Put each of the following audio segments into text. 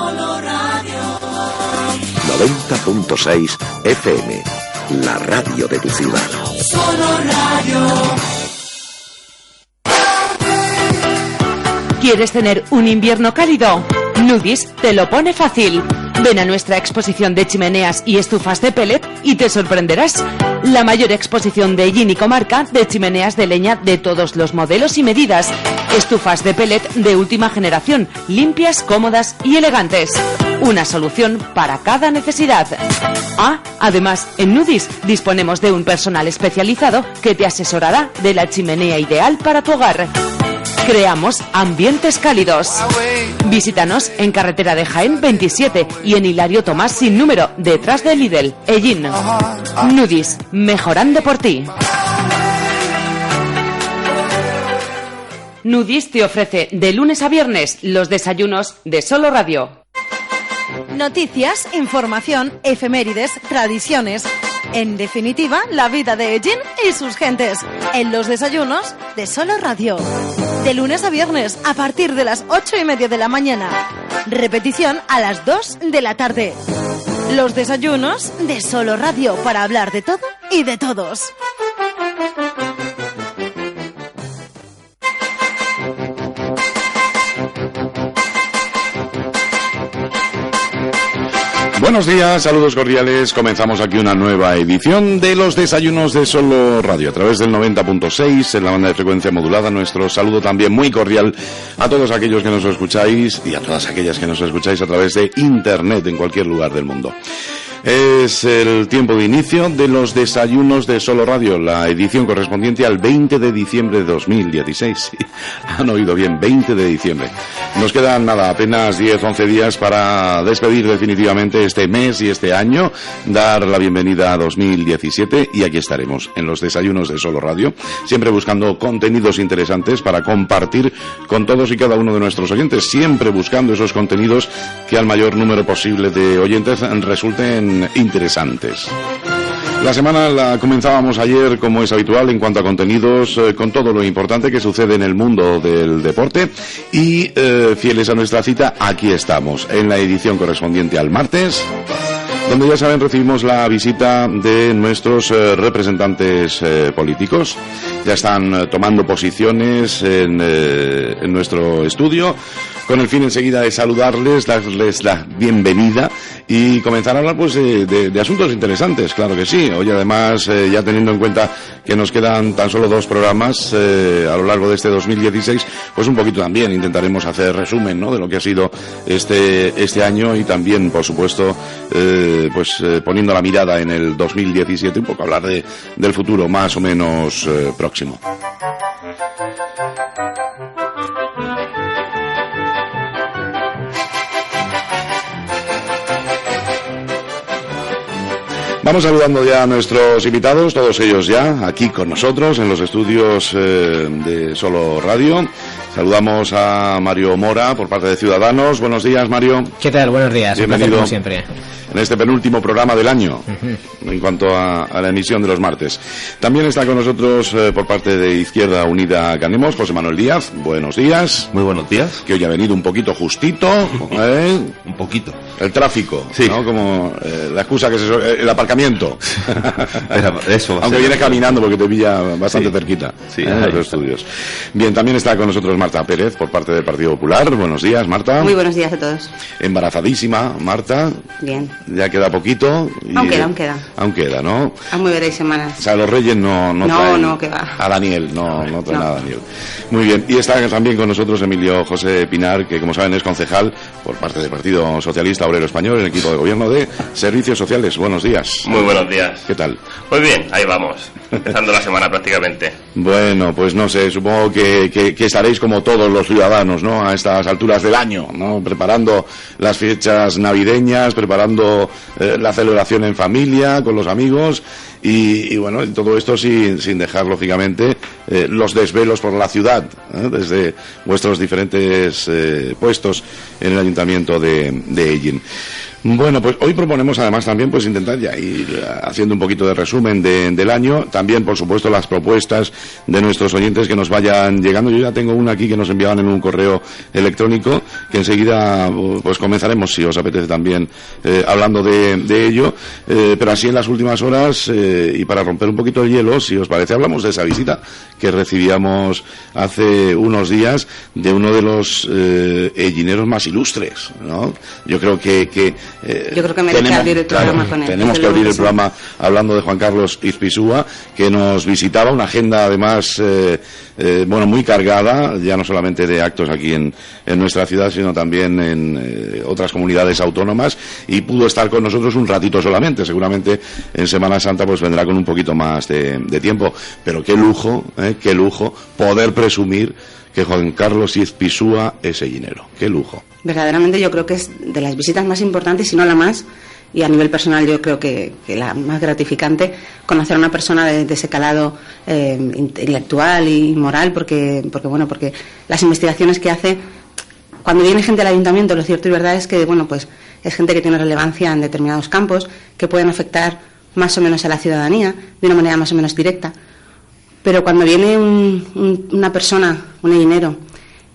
Solo Radio. 90.6 FM, la radio de tu ciudad. Solo Radio. ¿Quieres tener un invierno cálido? Nudis te lo pone fácil. Ven a nuestra exposición de chimeneas y estufas de pellet y te sorprenderás. La mayor exposición de Ellín y comarca de chimeneas de leña de todos los modelos y medidas. Estufas de pellet de última generación, limpias, cómodas y elegantes. Una solución para cada necesidad. Además, en Nudis disponemos de un personal especializado que te asesorará de la chimenea ideal para tu hogar. Creamos ambientes cálidos. Visítanos en carretera de Jaén 27 y en Hilario Tomás sin número, detrás de Lidl, Ellín. Nudis, mejorando por ti. Nudis te ofrece de lunes a viernes los desayunos de Solo Radio. Noticias, información, efemérides, tradiciones. En definitiva, la vida de Ellín y sus gentes. En los desayunos de Solo Radio. De lunes a viernes, a partir de las 8:30 de la mañana. Repetición a las 2 de la tarde. Los desayunos de Solo Radio, para hablar de todo y de todos. Buenos días, saludos cordiales. Comenzamos aquí una nueva edición de los desayunos de Solo Radio a través del 90.6 en la banda de frecuencia modulada. Nuestro saludo también muy cordial a todos aquellos que nos escucháis y a todas aquellas que nos escucháis a través de internet en cualquier lugar del mundo. Es el tiempo de inicio de los desayunos de Solo Radio, la edición correspondiente al 20 de diciembre de 2016. Sí, han oído bien, 20 de diciembre. Nos quedan apenas 10-11 días para despedir definitivamente este mes y este año, dar la bienvenida a 2017 y aquí estaremos en los desayunos de Solo Radio, siempre buscando contenidos interesantes para compartir con todos y cada uno de nuestros oyentes, siempre buscando esos contenidos que al mayor número posible de oyentes resulten interesantes. La semana la comenzábamos ayer, como es habitual, en cuanto a contenidos, con todo lo importante que sucede en el mundo del deporte y fieles a nuestra cita, aquí estamos, en la edición correspondiente al martes, donde ya saben recibimos la visita de nuestros representantes políticos. Ya están tomando posiciones en nuestro estudio, con el fin enseguida de saludarles, darles la bienvenida y comenzar a hablar pues de asuntos interesantes, claro que sí. Hoy además, ya teniendo en cuenta que nos quedan tan solo 2 programas a lo largo de este 2016, pues un poquito también intentaremos hacer resumen, ¿no?, de lo que ha sido este año y también, por supuesto, poniendo la mirada en el 2017, un poco hablar del futuro más o menos próximo. Vamos saludando ya a nuestros invitados, todos ellos ya aquí con nosotros en los estudios de Solo Radio. Saludamos a Mario Mora por parte de Ciudadanos. Buenos días, Mario. ¿Qué tal? Buenos días. Bienvenido. Un placer, como siempre. En este penúltimo programa del año, en cuanto a la emisión de los martes. También está con nosotros por parte de Izquierda Unida Ganemos, José Manuel Díaz. Buenos días. Muy buenos días. Que hoy ha venido un poquito justito. Un poquito. El tráfico, sí, ¿no? Como la excusa que el aparcamiento. Eso. Aunque vienes caminando porque te pilla bastante cerquita. Sí, en los estudios. Bien, también está con nosotros Marta Pérez por parte del Partido Popular. Buenos días, Marta. Muy buenos días a todos. Embarazadísima, Marta. Bien. Ya queda poquito. Y aún queda. Aún queda, ¿no? Aún me veréis semanas. O sea, los Reyes no traen no, que va. A Daniel, no traen a Daniel. Muy bien. Y está también con nosotros Emilio José Pinar, que como saben es concejal por parte del Partido Socialista Obrero Español, el equipo de gobierno de Servicios Sociales. Buenos días. Muy buenos días. ¿Qué tal? Pues bien, ahí vamos, empezando la semana prácticamente. Bueno, pues no sé, supongo que estaréis como todos los ciudadanos, ¿no?, a estas alturas del año, ¿no?, preparando las fechas navideñas, preparando la celebración en familia, con los amigos y bueno, todo esto sin dejar, lógicamente, los desvelos por la ciudad, desde vuestros diferentes puestos en el Ayuntamiento de Ellín. Bueno, pues hoy proponemos además también pues intentar ya ir haciendo un poquito de resumen del año, también por supuesto las propuestas de nuestros oyentes que nos vayan llegando. Yo ya tengo una aquí que nos enviaban en un correo electrónico que enseguida pues comenzaremos, si os apetece también, hablando de ello, pero así en las últimas horas y para romper un poquito el hielo, si os parece, hablamos de esa visita que recibíamos hace unos días de uno de los ellineros más ilustres, ¿no? Yo creo que merece abrir el programa con él. Tenemos que abrir el programa hablando de Juan Carlos Izpisua, que nos visitaba, una agenda además muy cargada, ya no solamente de actos aquí en nuestra ciudad, sino también en otras comunidades autónomas, y pudo estar con nosotros un ratito solamente. Seguramente en Semana Santa pues vendrá con un poquito más de tiempo, pero qué lujo poder presumir que Juan Carlos Izpisua es ellinero. Qué lujo. Verdaderamente yo creo que es de las visitas más importantes, si no la más, y a nivel personal yo creo que la más gratificante, conocer a una persona de ese calado intelectual y moral, porque las investigaciones que hace, cuando viene gente al ayuntamiento, lo cierto y verdad es que pues es gente que tiene relevancia en determinados campos, que pueden afectar más o menos a la ciudadanía de una manera más o menos directa. Pero cuando viene una persona, un ellinero,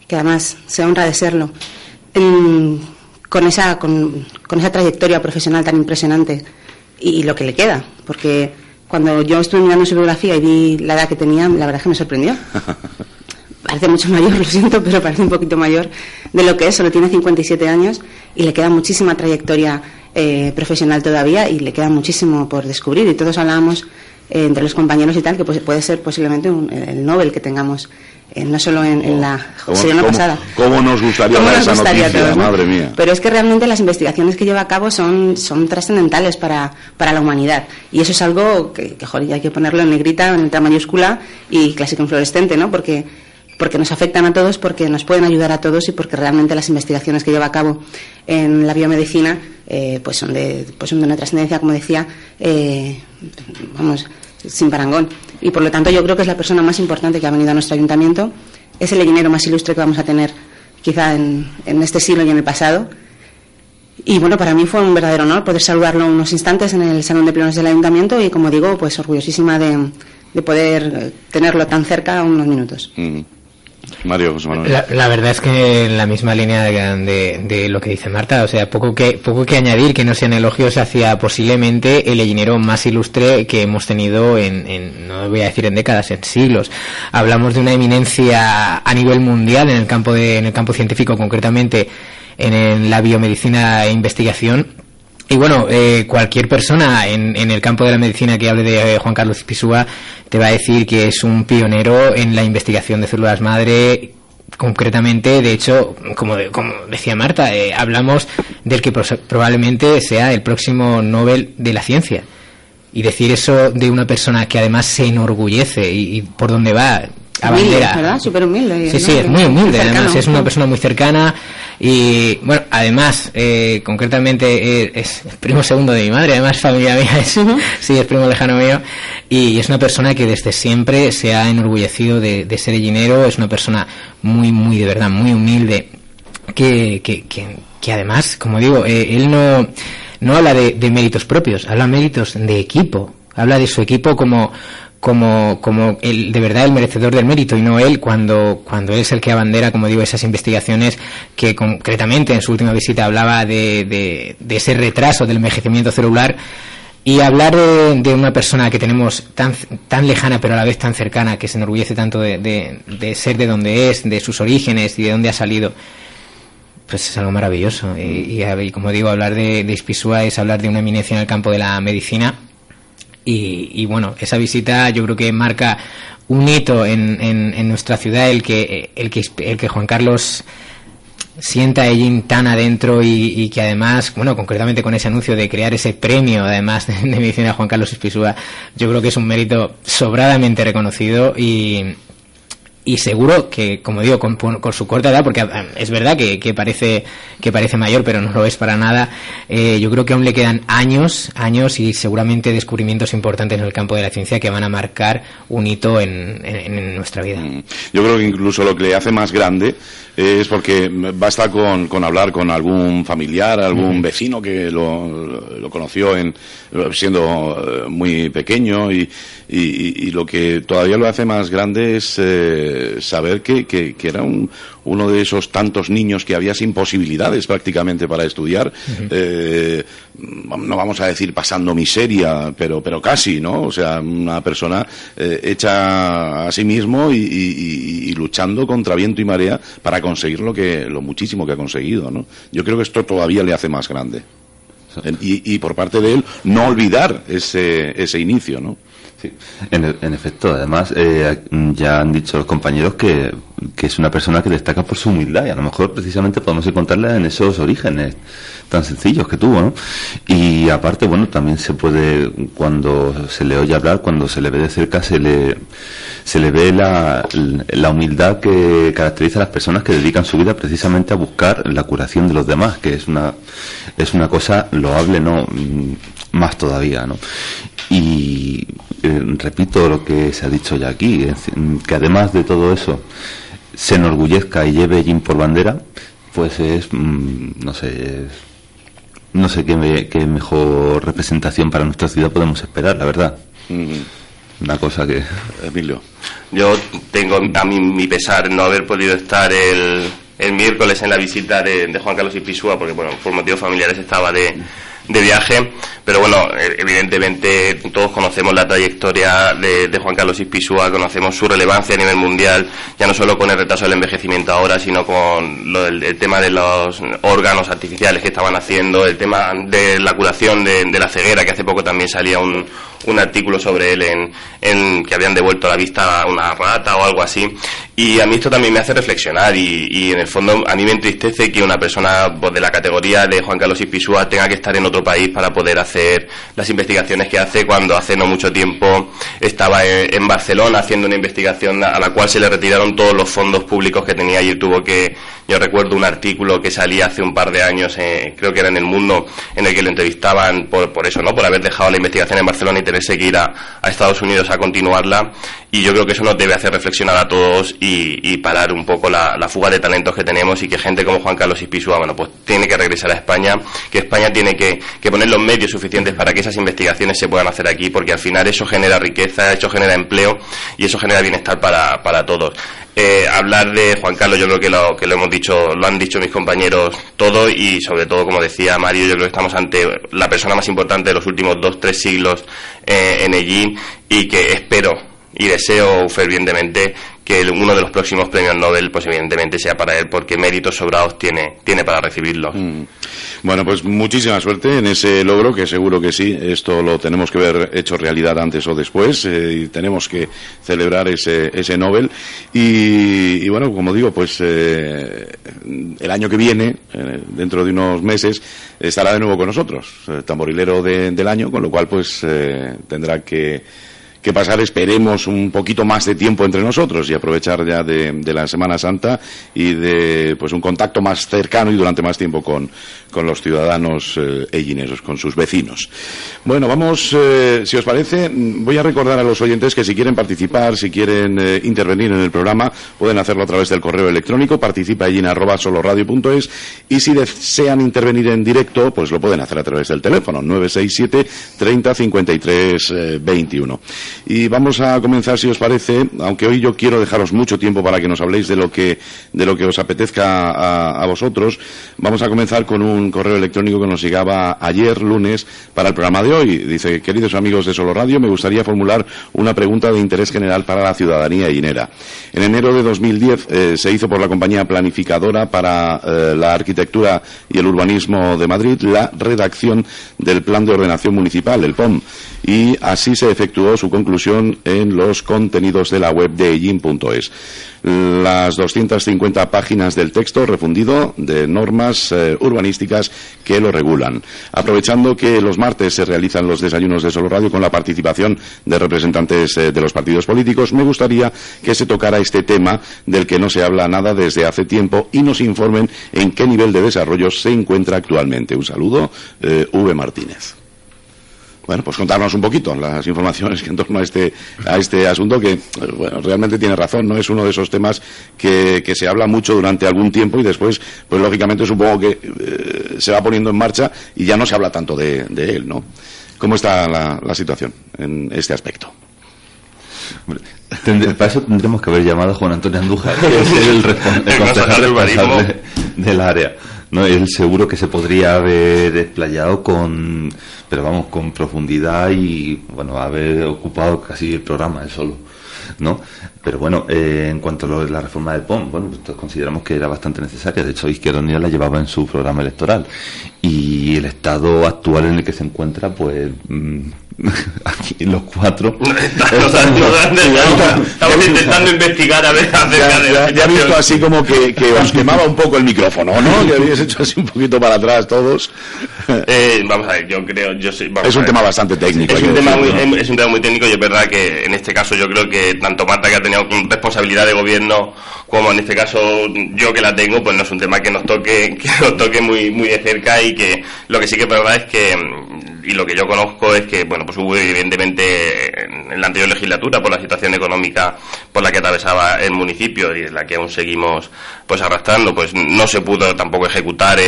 que además se honra de serlo, con esa trayectoria profesional tan impresionante y lo que le queda, porque cuando yo estuve mirando su biografía y vi la edad que tenía, la verdad es que me sorprendió. Parece mucho mayor, lo siento, pero parece un poquito mayor de lo que es. Solo tiene 57 años y le queda muchísima trayectoria profesional todavía, y le queda muchísimo por descubrir, y todos hablábamos entre los compañeros y tal, que puede ser posiblemente el Nobel que tengamos, no solo en la sesión pasada. ¿Cómo nos gustaría dar esa noticia, todos, ¿no? Madre mía. Pero es que realmente las investigaciones que lleva a cabo son trascendentales para la humanidad, y eso es algo que joder, hay que ponerlo en negrita, en letra mayúscula y clásico en fluorescente, ¿no? Porque nos afectan a todos, porque nos pueden ayudar a todos, y porque realmente las investigaciones que lleva a cabo en la biomedicina pues son de una trascendencia, como decía, sin parangón. Y por lo tanto yo creo que es la persona más importante que ha venido a nuestro ayuntamiento, es el ellinero más ilustre que vamos a tener quizá en este siglo y en el pasado. Y para mí fue un verdadero honor poder saludarlo unos instantes en el salón de plenos del ayuntamiento, y como digo, pues orgullosísima de poder tenerlo tan cerca unos minutos. Mario, José Manuel. La verdad es que en la misma línea de lo que dice Marta, o sea, poco que añadir, que no sean elogios hacia posiblemente el ellinero más ilustre que hemos tenido no voy a decir en décadas, en siglos. Hablamos de una eminencia a nivel mundial en el campo científico, concretamente en la biomedicina e investigación. Y cualquier persona en el campo de la medicina que hable de Juan Carlos Izpisua te va a decir que es un pionero en la investigación de células madre, concretamente. De hecho, como decía Marta, hablamos del que probablemente sea el próximo Nobel de la ciencia. Y decir eso de una persona que además se enorgullece y por dónde va, a bandera. ¿Verdad? Súper humilde. Sí, es muy humilde, además es una persona muy cercana. Y además, concretamente es primo segundo de mi madre, además familia mía, sí, es primo lejano mío, y es una persona que desde siempre se ha enorgullecido de ser ellinero. Es una persona muy, muy, de verdad, muy humilde, que además, como digo, él no habla de méritos propios, habla de méritos de equipo, habla de su equipo como el, de verdad, el merecedor del mérito, y no él cuando él es el que abandera, como digo, esas investigaciones que concretamente en su última visita hablaba de ese retraso del envejecimiento celular. Y hablar de una persona que tenemos tan lejana pero a la vez tan cercana, que se enorgullece tanto de ser de donde es, de sus orígenes y de dónde ha salido, pues es algo maravilloso. Y como digo, hablar de Izpisua es hablar de una eminencia en el campo de la medicina. Y esa visita yo creo que marca un hito en nuestra ciudad, el que Juan Carlos sienta a Ellín tan adentro, y que además, concretamente con ese anuncio de crear ese premio, además de medicina Juan Carlos Izpisua, yo creo que es un mérito sobradamente reconocido, y y seguro que, como digo, con su corta edad, porque es verdad que parece mayor, pero no lo es para nada, yo creo que aún le quedan años y seguramente descubrimientos importantes en el campo de la ciencia que van a marcar un hito en nuestra vida. Yo creo que incluso lo que le hace más grande es porque basta con hablar con algún familiar, algún vecino que lo conoció siendo muy pequeño, y lo que todavía lo hace más grande es saber que era uno de esos tantos niños que había sin posibilidades prácticamente para estudiar, no vamos a decir pasando miseria, pero casi, ¿no? O sea, una persona hecha a sí mismo y luchando contra viento y marea para conseguir lo muchísimo que ha conseguido, ¿no? Yo creo que esto todavía le hace más grande. Y por parte de él, no olvidar ese inicio, ¿no? Sí, en efecto, además ya han dicho los compañeros que es una persona que destaca por su humildad, y a lo mejor precisamente podemos encontrarla en esos orígenes tan sencillos que tuvo, ¿no? Y aparte, bueno, también se puede, cuando se le oye hablar, cuando se le ve de cerca, se le ve la humildad que caracteriza a las personas que dedican su vida precisamente a buscar la curación de los demás, que es una cosa loable, ¿no? Más todavía, ¿no? Y repito lo que se ha dicho ya aquí, que además de todo eso se enorgullezca y lleve Jin por bandera, pues no sé qué mejor representación para nuestra ciudad podemos esperar, la verdad. Una cosa que... Emilio. Yo tengo a mí mi pesar no haber podido estar el miércoles en la visita de Juan Carlos Ispizúa, porque bueno, por motivos familiares estaba de viaje, pero bueno, evidentemente todos conocemos la trayectoria de Juan Carlos Ispizúa, conocemos su relevancia a nivel mundial, ya no solo con el retraso del envejecimiento ahora, sino con el tema de los órganos artificiales que estaban haciendo, el tema de la curación de la ceguera, que hace poco también salía un artículo sobre él en que habían devuelto la vista a una rata o algo así, y a mí esto también me hace reflexionar, y en el fondo a mí me entristece que una persona pues, de la categoría de Juan Carlos Ispizúa tenga que estar en otro país para poder hacer las investigaciones que hace, cuando hace no mucho tiempo estaba en Barcelona haciendo una investigación a la cual se le retiraron todos los fondos públicos que tenía, y tuvo que, yo recuerdo un artículo que salía hace un par de años, creo que era en El Mundo, en el que lo entrevistaban por eso, ¿no? Por haber dejado la investigación en Barcelona y tenerse que ir a Estados Unidos a continuarla, y yo creo que eso nos debe hacer reflexionar a todos y parar un poco la fuga de talentos que tenemos, y que gente como Juan Carlos Ispizúa, bueno, pues tiene que regresar a España, que España tiene que poner los medios suficientes para que esas investigaciones se puedan hacer aquí, porque al final eso genera riqueza, eso genera empleo y eso genera bienestar para todos. Hablar de Juan Carlos, yo creo que lo hemos dicho, lo han dicho mis compañeros todo, y sobre todo, como decía Mario, yo creo que estamos ante la persona más importante de los últimos 2-3 siglos en Ellín, y que espero y deseo fervientemente que uno de los próximos premios Nobel pues evidentemente sea para él, porque méritos sobrados tiene para recibirlos. Bueno, pues muchísima suerte en ese logro, que seguro que sí, esto lo tenemos que ver hecho realidad antes o después, y tenemos que celebrar ese Nobel, y bueno, como digo, pues el año que viene, dentro de unos meses, estará de nuevo con nosotros, tamborilero del año, con lo cual pues tendrá que pasar, esperemos, un poquito más de tiempo entre nosotros y aprovechar ya de la Semana Santa y de pues un contacto más cercano y durante más tiempo con los ciudadanos ellineros, con sus vecinos. Bueno, vamos, si os parece, voy a recordar a los oyentes que si quieren participar, si quieren intervenir en el programa, pueden hacerlo a través del correo electrónico participaellin@soloradio.es, y si desean intervenir en directo, pues lo pueden hacer a través del teléfono 967 30 53 21. Y vamos a comenzar, si os parece, aunque hoy yo quiero dejaros mucho tiempo para que nos habléis de lo que os apetezca a vosotros. Vamos a comenzar con un correo electrónico que nos llegaba ayer, lunes, para el programa de hoy. Dice: queridos amigos de Solo Radio, me gustaría formular una pregunta de interés general para la ciudadanía ellinera. En enero de 2010 se hizo por la compañía planificadora para la arquitectura y el urbanismo de Madrid la redacción del Plan de Ordenación Municipal, el POM. y así se efectuó su conclusión en los contenidos de la web de ellin.es. Las 250 páginas del texto refundido de normas urbanísticas que lo regulan. Aprovechando que los martes se realizan los desayunos de Solo Radio con la participación de representantes de los partidos políticos, me gustaría que se tocara este tema del que no se habla nada desde hace tiempo y nos informen en qué nivel de desarrollo se encuentra actualmente. Un saludo, V. Martínez. Bueno, pues contarnos un poquito las informaciones que en torno a este asunto que, bueno, realmente tiene razón, ¿no? Es uno de esos temas que se habla mucho durante algún tiempo y después, pues lógicamente supongo que se va poniendo en marcha y ya no se habla tanto de él, ¿no? ¿Cómo está la situación en este aspecto? Para eso tendremos que haber llamado a Juan Antonio Andújar, que es el concejal responsable del área. No, él seguro que se podría haber desplayado con profundidad y, bueno, haber ocupado casi el programa él solo, ¿no? Pero bueno, en cuanto a la reforma del PON, bueno, pues consideramos que era bastante necesaria. De hecho, Izquierda Unida la llevaba en su programa electoral. Y el estado actual en el que se encuentra, pues, aquí los cuatro... Estamos intentando investigar a ver acerca de... Ya he visto así como que os quemaba un poco el micrófono, ¿no? Que habéis hecho así un poquito para atrás todos. Vamos a ver, yo creo... Es un tema bastante técnico. Es un tema muy técnico y es verdad que en este caso yo creo que tanto Marta, que ha tenido responsabilidad de gobierno, como en este caso yo, que la tengo, pues no es un tema que nos toque muy muy de cerca, y que lo que sí que es verdad es que, y lo que yo conozco es que, bueno, pues hubo evidentemente en la anterior legislatura, por la situación económica por la que atravesaba el municipio y en la que aún seguimos pues arrastrando, pues no se pudo tampoco ejecutar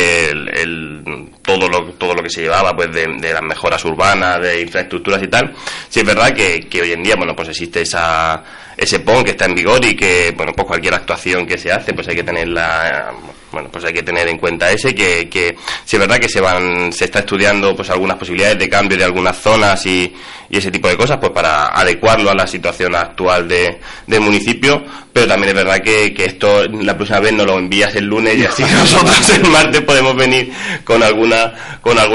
todo lo que se llevaba pues de las mejoras urbanas, de infraestructuras y tal. Sí es verdad que hoy en día, bueno, pues existe ese PON que está en vigor y que, bueno, pues cualquier actuación que se hace, pues hay que tenerla, bueno, pues hay que tener en cuenta que sí es verdad que se está estudiando pues algunas posibilidades de cambio de algunas zonas y ese tipo de cosas, pues para adecuarlo a la situación actual del municipio, pero también es verdad que esto la próxima vez nos lo envías el lunes y así nosotros el martes podemos venir con alguna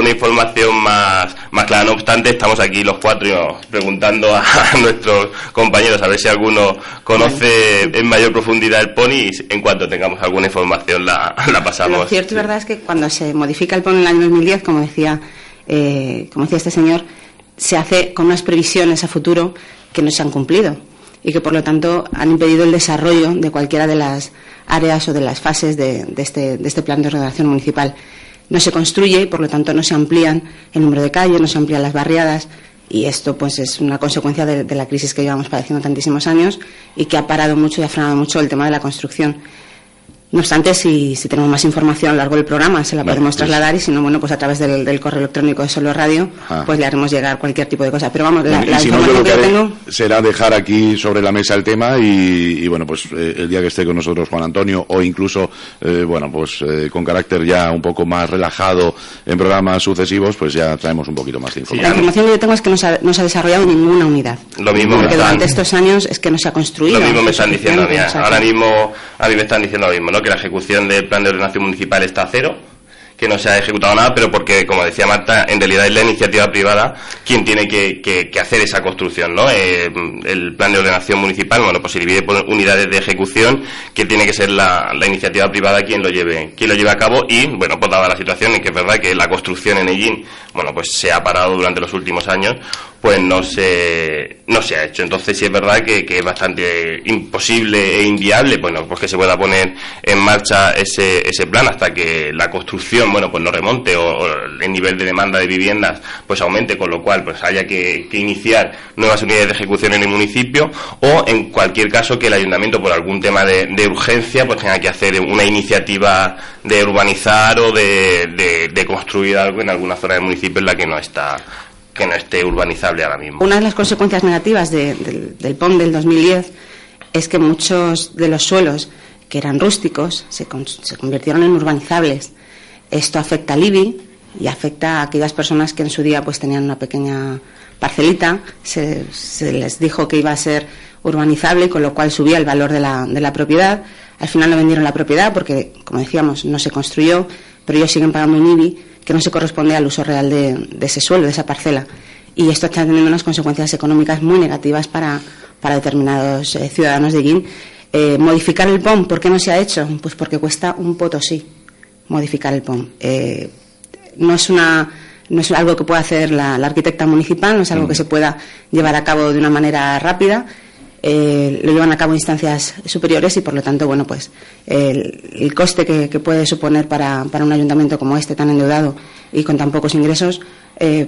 información más clara. No obstante, estamos aquí los cuatro preguntando a nuestros compañeros a ver si alguno conoce en mayor profundidad el PON, y en cuanto tengamos alguna información la pasamos. Lo cierto y verdad es que cuando se modifica el PON en el año 2010, como decía este señor, se hace con unas previsiones a futuro que no se han cumplido y que por lo tanto han impedido el desarrollo de cualquiera de las áreas o de las fases de este plan de ordenación municipal. No se construye y por lo tanto no se amplían el número de calles, no se amplían las barriadas, y esto pues es una consecuencia de la crisis que llevamos padeciendo tantísimos años y que ha parado mucho y ha frenado mucho el tema de la construcción. No obstante, si tenemos más información a lo largo del programa, se la podemos trasladar, y si no, bueno, pues a través del correo electrónico de Solo Radio, pues le haremos llegar cualquier tipo de cosa. Pero vamos, la información que yo tengo será dejar aquí sobre la mesa el tema y bueno, pues el día que esté con nosotros Juan Antonio, o incluso, bueno, pues con carácter ya un poco más relajado en programas sucesivos, pues ya traemos un poquito más de información. La información que yo tengo es que no se ha desarrollado ninguna unidad. Lo mismo porque durante estos años es que no se ha construido. Lo mismo me están diciendo a mí. Ahora mismo a mí me están diciendo lo mismo, ¿no? Que la ejecución del plan de ordenación municipal está a cero, que no se ha ejecutado nada, pero porque, como decía Marta, en realidad es la iniciativa privada quien tiene que hacer esa construcción, ¿no? El plan de ordenación municipal, bueno, pues se divide por unidades de ejecución, que tiene que ser la iniciativa privada quien lo lleve a cabo, y, bueno, pues dada la situación en que es verdad que la construcción en Ellín, bueno, pues se ha parado durante los últimos años, pues no se ha hecho. Entonces sí es verdad que es bastante imposible e inviable, bueno, pues que se pueda poner en marcha ese plan hasta que la construcción, bueno, pues no remonte o el nivel de demanda de viviendas pues aumente, con lo cual pues haya que iniciar nuevas unidades de ejecución en el municipio, o en cualquier caso que el ayuntamiento, por algún tema de urgencia, pues tenga que hacer una iniciativa de urbanizar o de construir algo en alguna zona del municipio en la que no esté urbanizable ahora mismo. Una de las consecuencias negativas del PON del 2010 es que muchos de los suelos que eran rústicos se convirtieron en urbanizables. Esto afecta al IBI y afecta a aquellas personas que en su día pues tenían una pequeña parcelita, se les dijo que iba a ser urbanizable, con lo cual subía el valor de la propiedad. Al final no vendieron la propiedad porque, como decíamos, no se construyó, pero ellos siguen pagando un IBI que no se corresponde al uso real de ese suelo, de esa parcela. y esto está teniendo unas consecuencias económicas muy negativas para determinados ciudadanos de Ellín. Modificar el POM, ¿por qué no se ha hecho? Pues porque cuesta un potosí modificar el POM. No es algo que pueda hacer la arquitecta municipal, no es algo que se pueda llevar a cabo de una manera rápida. Lo llevan a cabo instancias superiores y, por lo tanto, bueno, pues el coste que puede suponer para un ayuntamiento como este, tan endeudado y con tan pocos ingresos,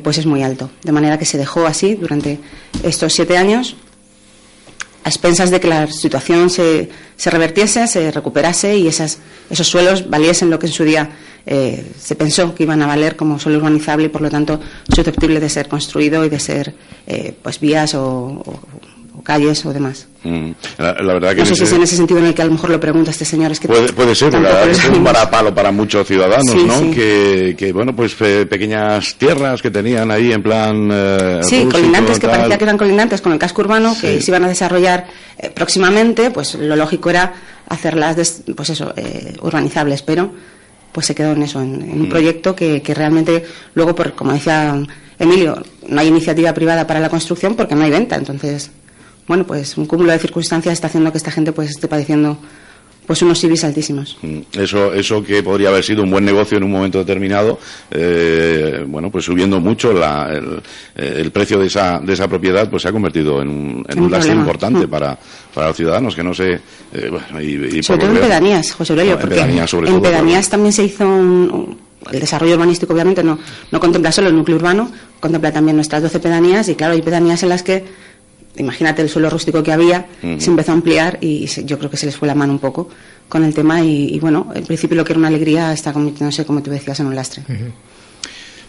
pues es muy alto. De manera que se dejó así durante estos 7 años, a expensas de que la situación se revertiese, se recuperase y esos suelos valiesen lo que en su día se pensó que iban a valer como suelo urbanizable y, por lo tanto, susceptible de ser construido y de ser pues vías o calles o demás. La verdad que no sé si es en ese sentido en el que a lo mejor lo pregunta este señor. Es que puede ser, la verdad que es un varapalo para muchos ciudadanos, sí, ¿no? Sí. Que bueno, pues pequeñas tierras que tenían ahí en plan sí, rústico, colindantes, que tal. parecía que eran colindantes con el casco urbano, Sí. que se iban a desarrollar próximamente, pues lo lógico era hacerlas urbanizables, pero pues se quedó en eso, en un proyecto que realmente luego, como decía Emilio, no hay iniciativa privada para la construcción porque no hay venta. Entonces, bueno, pues un cúmulo de circunstancias está haciendo que esta gente pues esté padeciendo pues unos IBIs altísimos. Eso que podría haber sido un buen negocio en un momento determinado, bueno, pues subiendo mucho el precio de esa propiedad, pues se ha convertido en un lastre importante para los ciudadanos, que no sé... bueno, y sobre todo en pedanías, José Aurelio, porque en pedanías también se hizo el desarrollo urbanístico, obviamente no contempla solo el núcleo urbano, contempla también nuestras 12 pedanías, y claro, hay pedanías en las que, imagínate el suelo rústico que había, se empezó a ampliar y yo creo que se les fue la mano un poco con el tema y bueno, en principio lo que era una alegría está convirtiéndose, como tú decías, en un lastre.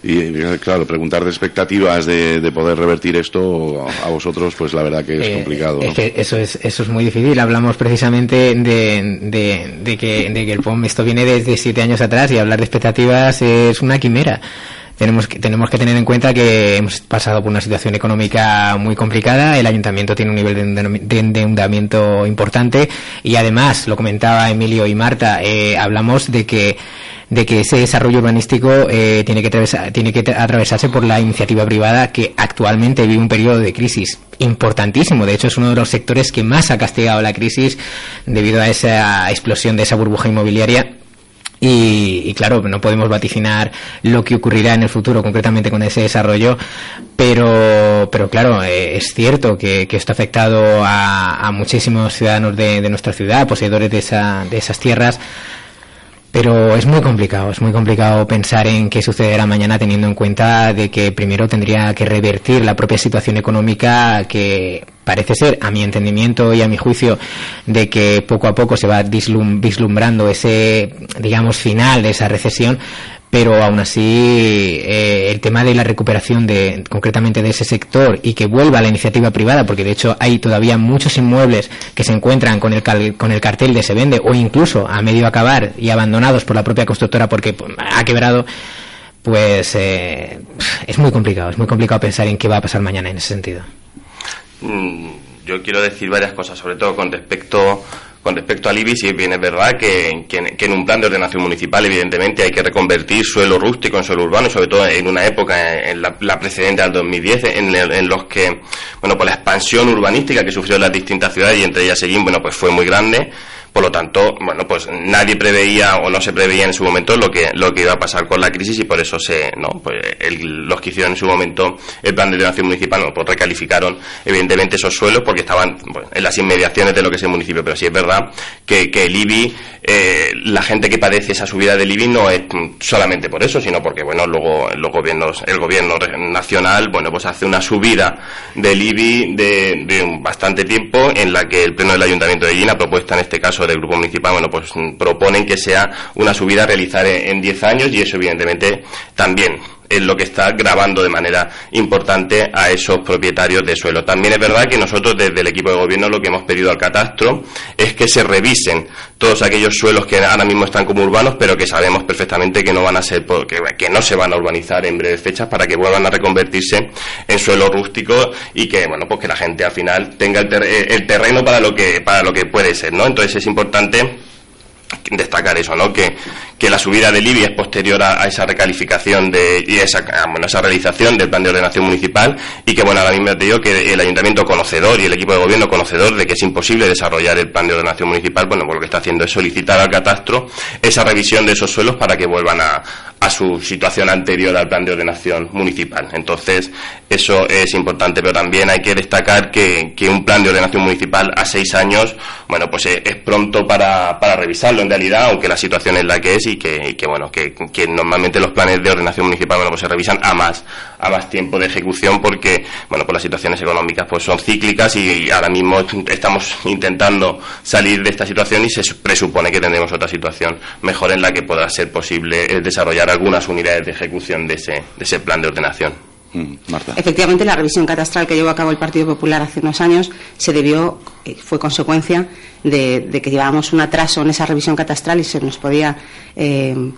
Y claro, preguntar de expectativas de poder revertir esto a vosotros, pues la verdad que es complicado, ¿no? Es que eso es muy difícil. Hablamos precisamente de que el POM, esto viene desde 7 años atrás, y hablar de expectativas es una quimera. Tenemos que tener en cuenta que hemos pasado por una situación económica muy complicada, el ayuntamiento tiene un nivel de endeudamiento importante y además, lo comentaba Emilio y Marta, hablamos de que ese desarrollo urbanístico tiene que atravesarse por la iniciativa privada, que actualmente vive un periodo de crisis importantísimo. De hecho, es uno de los sectores que más ha castigado la crisis debido a esa explosión de esa burbuja inmobiliaria. Y claro, no podemos vaticinar lo que ocurrirá en el futuro concretamente con ese desarrollo, pero claro, es cierto que esto ha afectado a muchísimos ciudadanos de nuestra ciudad, poseedores de esas tierras. Pero es muy complicado pensar en qué sucederá mañana, teniendo en cuenta de que primero tendría que revertir la propia situación económica, que parece ser, a mi entendimiento y a mi juicio, de que poco a poco se va vislumbrando ese, digamos, final de esa recesión. Pero aún así, el tema de la recuperación concretamente de ese sector, y que vuelva a la iniciativa privada, porque de hecho hay todavía muchos inmuebles que se encuentran con el cartel de se vende, o incluso a medio acabar y abandonados por la propia constructora porque ha quebrado, pues es muy complicado pensar en qué va a pasar mañana en ese sentido. Yo quiero decir varias cosas, sobre todo con respecto al IBI. Si bien es verdad que en un plan de ordenación municipal, evidentemente, hay que reconvertir suelo rústico en suelo urbano, y sobre todo en una época, en la precedente al 2010, en los que, bueno, pues la expansión urbanística que sufrió las distintas ciudades, y entre ellas Ellín, bueno, pues fue muy grande. Por lo tanto, bueno, pues nadie preveía o no se preveía en su momento lo que iba a pasar con la crisis, y por eso los que hicieron en su momento el plan de ordenación municipal, pues recalificaron evidentemente esos suelos porque estaban, bueno, en las inmediaciones de lo que es el municipio. Pero sí es verdad que el IBI, la gente que padece esa subida del IBI no es solamente por eso, sino porque, bueno, luego el gobierno nacional, bueno, pues hace una subida del IBI de bastante tiempo, en la que el pleno del Ayuntamiento de Ellín, a propuesta en este caso del grupo municipal, bueno, pues proponen que sea una subida a realizar en 10 años, y eso evidentemente también es lo que está gravando de manera importante a esos propietarios de suelo. También es verdad que nosotros desde el equipo de gobierno lo que hemos pedido al catastro es que se revisen todos aquellos suelos que ahora mismo están como urbanos, pero que sabemos perfectamente que no van a ser, que no se van a urbanizar en breves fechas, para que vuelvan a reconvertirse en suelo rústico, y que, bueno, pues que la gente al final tenga el terreno para lo que puede ser, ¿no? Entonces es importante destacar eso, ¿no? Que la subida del IBI es posterior a esa recalificación y esa realización del plan de ordenación municipal, y que, bueno, ahora mismo te digo que el ayuntamiento conocedor y el equipo de gobierno conocedor de que es imposible desarrollar el plan de ordenación municipal, bueno, pues lo que está haciendo es solicitar al catastro esa revisión de esos suelos para que vuelvan a su situación anterior al plan de ordenación municipal. Entonces, eso es importante, pero también hay que destacar que un plan de ordenación municipal a 6 años, bueno, pues es pronto para revisarlo en realidad, aunque la situación es la que es, y que normalmente los planes de ordenación municipal, bueno, pues se revisan a más tiempo de ejecución, porque, bueno, pues las situaciones económicas pues son cíclicas, y ahora mismo estamos intentando salir de esta situación, y se presupone que tendremos otra situación mejor en la que podrá ser posible desarrollar algunas unidades de ejecución de ese plan de ordenación. Marta. Efectivamente, la revisión catastral que llevó a cabo el Partido Popular hace unos años fue consecuencia de que llevábamos un atraso en esa revisión catastral, y se nos podía, voy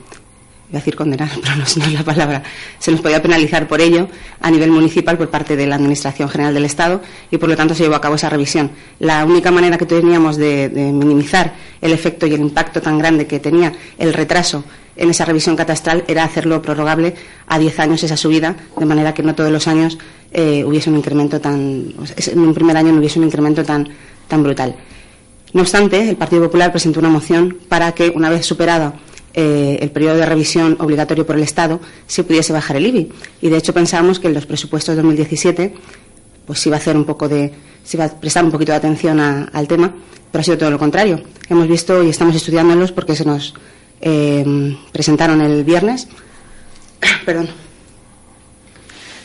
a decir condenar, pero no es la palabra, se nos podía penalizar por ello a nivel municipal por parte de la Administración General del Estado, y por lo tanto se llevó a cabo esa revisión. La única manera que teníamos de minimizar el efecto y el impacto tan grande que tenía el retraso en esa revisión catastral era hacerlo prorrogable a 10 años esa subida, de manera que no todos los años hubiese un incremento en un primer año no hubiese un incremento tan brutal. No obstante, el Partido Popular presentó una moción para que, una vez superado el periodo de revisión obligatorio por el Estado, se pudiese bajar el IBI, y de hecho pensábamos que en los presupuestos de 2017 pues se iba a prestar un poquito de atención al tema, pero ha sido todo lo contrario. Hemos visto y estamos estudiándolos porque se nos presentaron el viernes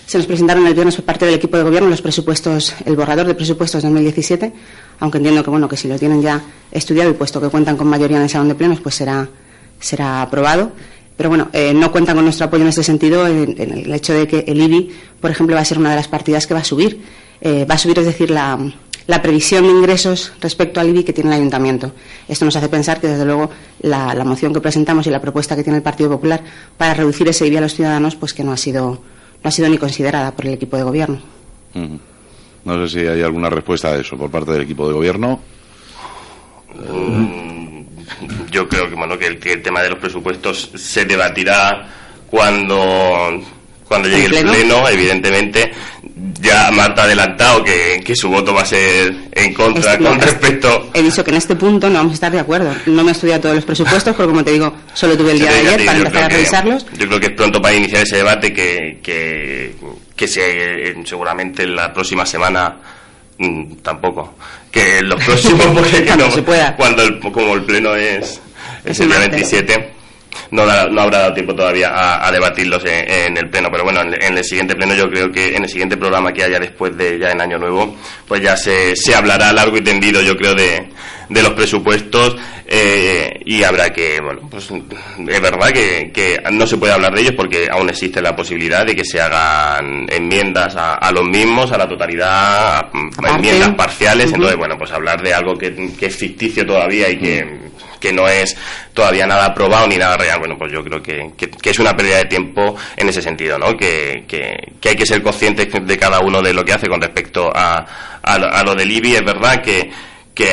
se nos presentaron el viernes por parte del equipo de gobierno los presupuestos, el borrador de presupuestos 2017, aunque entiendo que si lo tienen ya estudiado y puesto que cuentan con mayoría en el salón de plenos, pues será aprobado. Pero bueno, no cuentan con nuestro apoyo en este sentido, en el hecho de que el IBI, por ejemplo, va a ser una de las partidas que va a subir. Es decir, la previsión de ingresos respecto al IBI que tiene el ayuntamiento. Esto nos hace pensar que, desde luego, la moción que presentamos y la propuesta que tiene el Partido Popular para reducir ese IBI a los ciudadanos, pues que no ha sido ni considerada por el equipo de gobierno. No sé si hay alguna respuesta a eso por parte del equipo de gobierno. Yo creo que el tema de los presupuestos se debatirá cuando llegue el pleno, evidentemente. Ya Marta ha adelantado que su voto va a ser en contra con respecto. He dicho que en este punto no vamos a estar de acuerdo. No me he estudiado todos los presupuestos, porque, como te digo, solo tuve el día de ayer para empezar a revisarlos. Yo creo que es pronto para iniciar ese debate, que seguramente en la próxima semana tampoco. Que en los próximos, porque no se pueda. Como el pleno es el día 27. No habrá dado tiempo todavía a debatirlos en el pleno, pero bueno, en el siguiente pleno, yo creo que en el siguiente programa que haya después de ya en Año Nuevo, pues ya se hablará largo y tendido, yo creo, de los presupuestos, y habrá que, pues es verdad que no se puede hablar de ellos porque aún existe la posibilidad de que se hagan enmiendas a los mismos, a la totalidad, a enmiendas parciales. Entonces, pues hablar de algo que es ficticio todavía y que no es todavía nada aprobado ni nada real, pues yo creo que es una pérdida de tiempo en ese sentido, ¿no? Que hay que ser conscientes de cada uno de lo que hace con respecto a lo del IBI. Es verdad que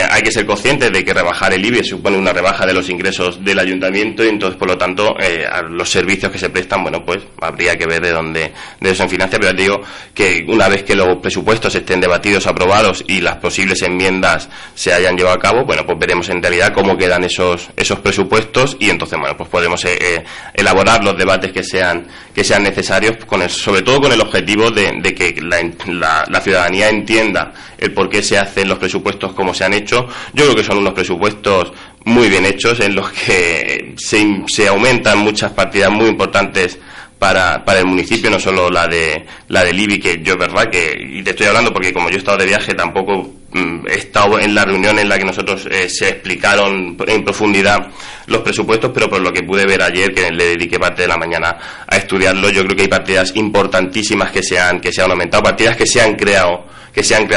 hay que ser conscientes de que rebajar el IBI supone una rebaja de los ingresos del ayuntamiento, y entonces, por lo tanto, a los servicios que se prestan, pues habría que ver de eso en financia. Pero digo que una vez que los presupuestos estén debatidos, aprobados, y las posibles enmiendas se hayan llevado a cabo, pues veremos en realidad cómo quedan esos presupuestos, y entonces, pues podemos elaborar los debates que sean necesarios, sobre todo con el objetivo de que la ciudadanía entienda el por qué se hacen los presupuestos como se han hecho. Yo creo que son unos presupuestos muy bien hechos, en los que se aumentan muchas partidas muy importantes para el municipio, no solo la del IBI, que yo es verdad y te estoy hablando porque, como yo he estado de viaje, tampoco he estado en la reunión en la que nosotros se explicaron en profundidad los presupuestos, pero por lo que pude ver ayer, que le dediqué parte de la mañana a estudiarlo, yo creo que hay partidas importantísimas que se han aumentado, partidas que se han creado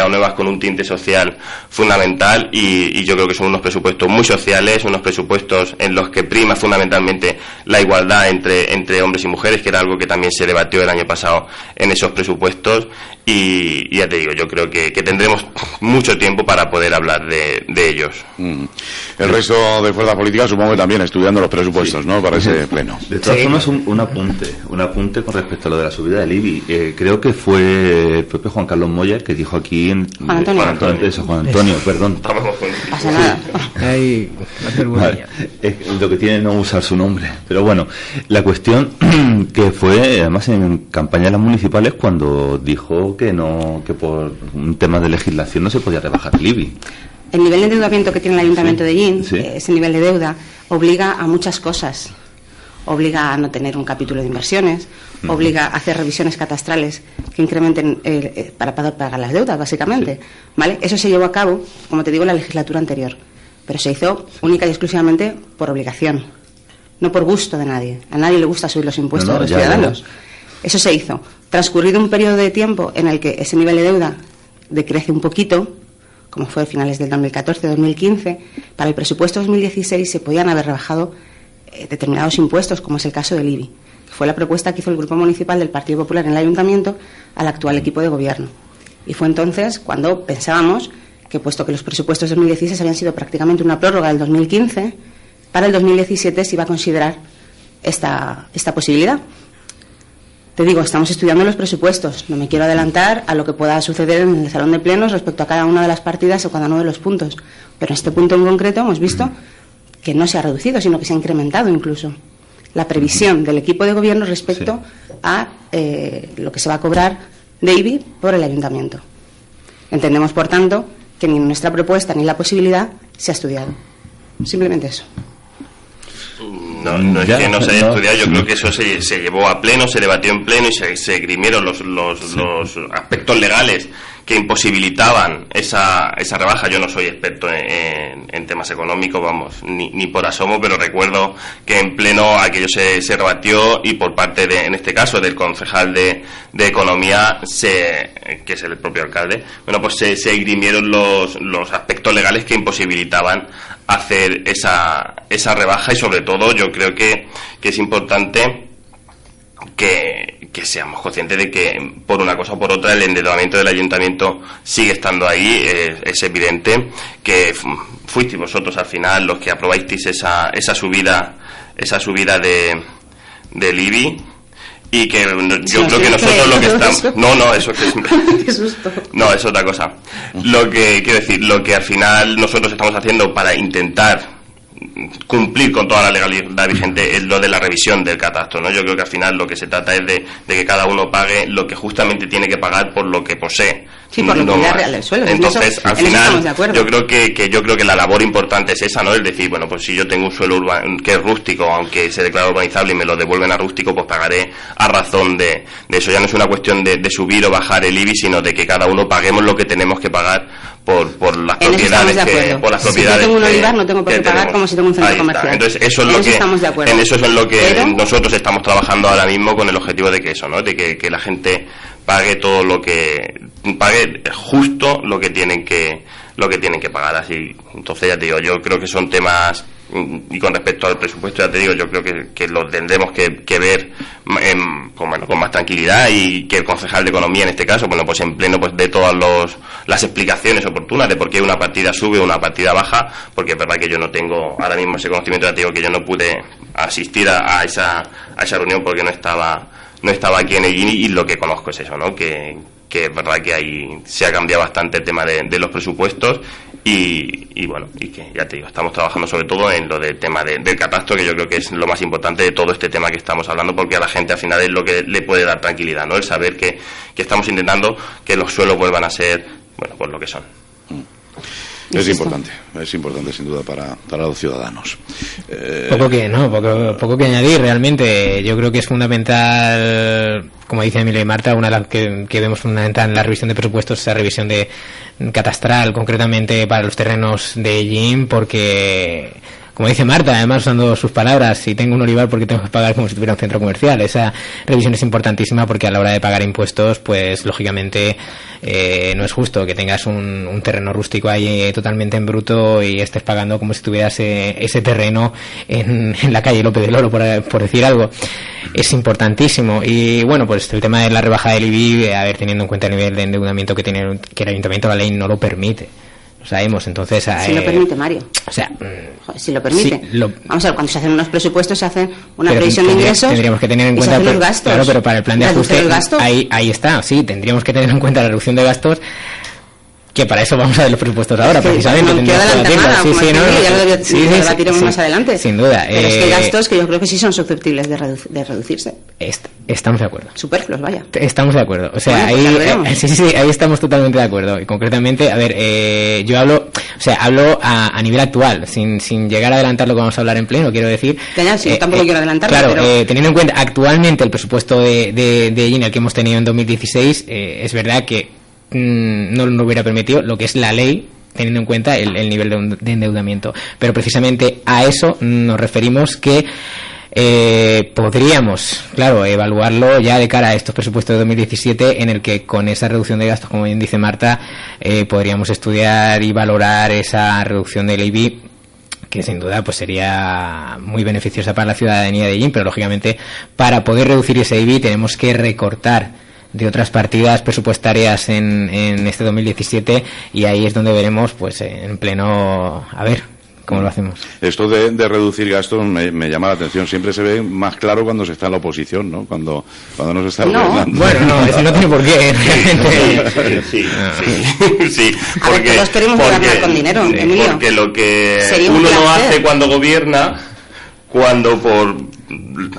nuevas con un tinte social fundamental, y yo creo que son unos presupuestos muy sociales, unos presupuestos en los que prima fundamentalmente la igualdad entre hombres y mujeres, que era algo que también se debatió el año pasado en esos presupuestos, y ya te digo, yo creo que tendremos mucho tiempo para poder hablar de ellos. El resto de fuerzas políticas supongo que también estudiando los presupuestos, ¿no? Para ese pleno. De todas formas, un apunte con respecto a lo de la subida del IBI. Creo que fue el propio Juan Carlos Moya que dijo aquí Juan Antonio, perdón. Pasa nada. Vale. Lo que tiene no usar su nombre. Pero bueno, la cuestión que fue, además en campañas municipales, cuando dijo que por un tema de legislación no se podía rebajar el IBI. El nivel de endeudamiento que tiene el Ayuntamiento de Llín, sí. Ese nivel de deuda, obliga a muchas cosas. Obliga a no tener un capítulo de inversiones, obliga a hacer revisiones catastrales que incrementen para pagar las deudas, básicamente. ¿Vale? Eso se llevó a cabo, como te digo, en la legislatura anterior, pero se hizo única y exclusivamente por obligación, no por gusto de nadie. A nadie le gusta subir los impuestos de los ciudadanos. Eso se hizo. Transcurrido un periodo de tiempo en el que ese nivel de deuda decrece un poquito, como fue a finales del 2014-2015, para el presupuesto 2016 se podían haber rebajado determinados impuestos, como es el caso del IBI. Fue la propuesta que hizo el Grupo Municipal del Partido Popular en el Ayuntamiento al actual equipo de gobierno. Y fue entonces cuando pensábamos que, puesto que los presupuestos de 2016 habían sido prácticamente una prórroga del 2015, para el 2017 se iba a considerar esta posibilidad. Te digo, estamos estudiando los presupuestos. No me quiero adelantar a lo que pueda suceder en el salón de plenos respecto a cada una de las partidas o cada uno de los puntos. Pero en este punto en concreto hemos visto que no se ha reducido, sino que se ha incrementado incluso la previsión del equipo de gobierno respecto a lo que se va a cobrar de IBI por el ayuntamiento. Entendemos, por tanto, que ni nuestra propuesta ni la posibilidad se ha estudiado. Simplemente eso. No es que no se haya estudiado, yo creo que eso se llevó a pleno, se debatió en pleno y se esgrimieron los aspectos legales que imposibilitaban esa rebaja. Yo no soy experto en temas económicos, vamos, ni por asomo, pero recuerdo que en pleno aquello se rebatió y por parte en este caso del concejal de Economía, que es el propio alcalde, bueno, pues se esgrimieron los aspectos legales que imposibilitaban hacer esa rebaja, y sobre todo yo creo que es importante que seamos conscientes de que por una cosa o por otra el endeudamiento del ayuntamiento sigue estando ahí. Es evidente que fuisteis vosotros al final los que aprobasteis esa subida del IBI, y que yo creo que nosotros lo que estamos... No, eso es que... Qué susto. No, es otra cosa. Lo que quiero decir, lo que al final nosotros estamos haciendo para intentar cumplir con toda la legalidad vigente es lo de la revisión del catastro, ¿no? Yo creo que al final lo que se trata es de que cada uno pague lo que justamente tiene que pagar por lo que posee. Sí, por lo que es real del suelo. Entonces, al final, yo creo que la labor importante es esa, ¿no? Es decir, bueno, pues si yo tengo un suelo que es rústico, aunque se declara urbanizable y me lo devuelven a rústico, pues pagaré a razón de eso. Ya no es una cuestión de subir o bajar el IBI, sino de que cada uno paguemos lo que tenemos que pagar por las propiedades si yo tengo un olivar no tengo por qué pagar como si tengo un centro comercial. Entonces eso es en eso es lo que nosotros estamos trabajando ahora mismo, con el objetivo de que eso, ¿no? De que la gente pague todo pague justo lo que tienen que pagar. Así, entonces ya te digo, yo creo que son temas, y con respecto al presupuesto, ya te digo, yo creo que lo tendremos que ver con más tranquilidad, y que el concejal de Economía en este caso, bueno, pues en pleno, pues de todas las explicaciones oportunas de por qué una partida sube o una partida baja, porque es verdad que yo no tengo ahora mismo ese conocimiento. Ya te digo que yo no pude asistir a esa reunión porque no estaba aquí en el GINI, y lo que conozco es eso, ¿no? Que es verdad que ahí se ha cambiado bastante el tema de los presupuestos, y bueno, y que ya te digo, estamos trabajando sobre todo en lo del tema del catastro, que yo creo que es lo más importante de todo este tema que estamos hablando, porque a la gente al final es lo que le puede dar tranquilidad, ¿no? El saber que estamos intentando que los suelos vuelvan a ser, bueno, pues lo que son. Es importante sin duda para los ciudadanos. Poco que añadir realmente. Yo creo que es fundamental, como dice Emilio y Marta, una de las que vemos fundamental en la revisión de presupuestos, esa revisión de catastral, concretamente para los terrenos de Llín, porque como dice Marta, además usando sus palabras, si tengo un olivar porque tengo que pagar como si tuviera un centro comercial. Esa revisión es importantísima porque a la hora de pagar impuestos, pues lógicamente no es justo que tengas un terreno rústico ahí totalmente en bruto y estés pagando como si tuvieras ese terreno en la calle López del Oro, por decir algo. Es importantísimo. Y bueno, pues el tema de la rebaja del IBI, a ver, teniendo en cuenta el nivel de endeudamiento que tiene que el ayuntamiento, la ley no lo permite. Lo sabemos, entonces... Si lo permite, Mario. O sea... Joder, si lo permite. Sí, Vamos a ver, cuando se hacen unos presupuestos se hacen una previsión de ingresos... Tendríamos que tener en cuenta... los gastos. Claro, pero para el plan de ajuste... Ahí está, sí, tendríamos que tener en cuenta la reducción de gastos, que para eso vamos a ver los presupuestos ahora, precisamente. No quiero adelantar nada, lo debatiremos más adelante. Sin duda. Pero es que hay gastos que yo creo que sí son susceptibles de reducirse. Estamos de acuerdo. Superfluos, vaya. Estamos de acuerdo. O sea, bueno, pues ahí estamos totalmente de acuerdo. Y concretamente, a ver, yo hablo a nivel actual, sin llegar a adelantar lo que vamos a hablar en pleno, quiero decir. Sí, yo tampoco quiero adelantarlo, claro, pero... teniendo en cuenta actualmente el presupuesto de Gini que hemos tenido en 2016, es verdad que no lo hubiera permitido lo que es la ley, teniendo en cuenta el nivel de endeudamiento. Pero precisamente a eso nos referimos, que podríamos, claro, evaluarlo ya de cara a estos presupuestos de 2017, en el que con esa reducción de gastos, como bien dice Marta, podríamos estudiar y valorar esa reducción del IBI, que sin duda pues sería muy beneficiosa para la ciudadanía de Ellín, pero lógicamente para poder reducir ese IBI tenemos que recortar de otras partidas presupuestarias en este 2017, y ahí es donde veremos pues en pleno, a ver cómo lo hacemos. Esto de reducir gastos me llama la atención. Siempre se ve más claro cuando se está en la oposición, ¿no? Cuando no se está gobernando. Bueno, no, eso no tiene por qué. Sí. A ver, todos queremos gobernar con dinero, Emilio. Porque lo que uno no hace cuando gobierna, cuando por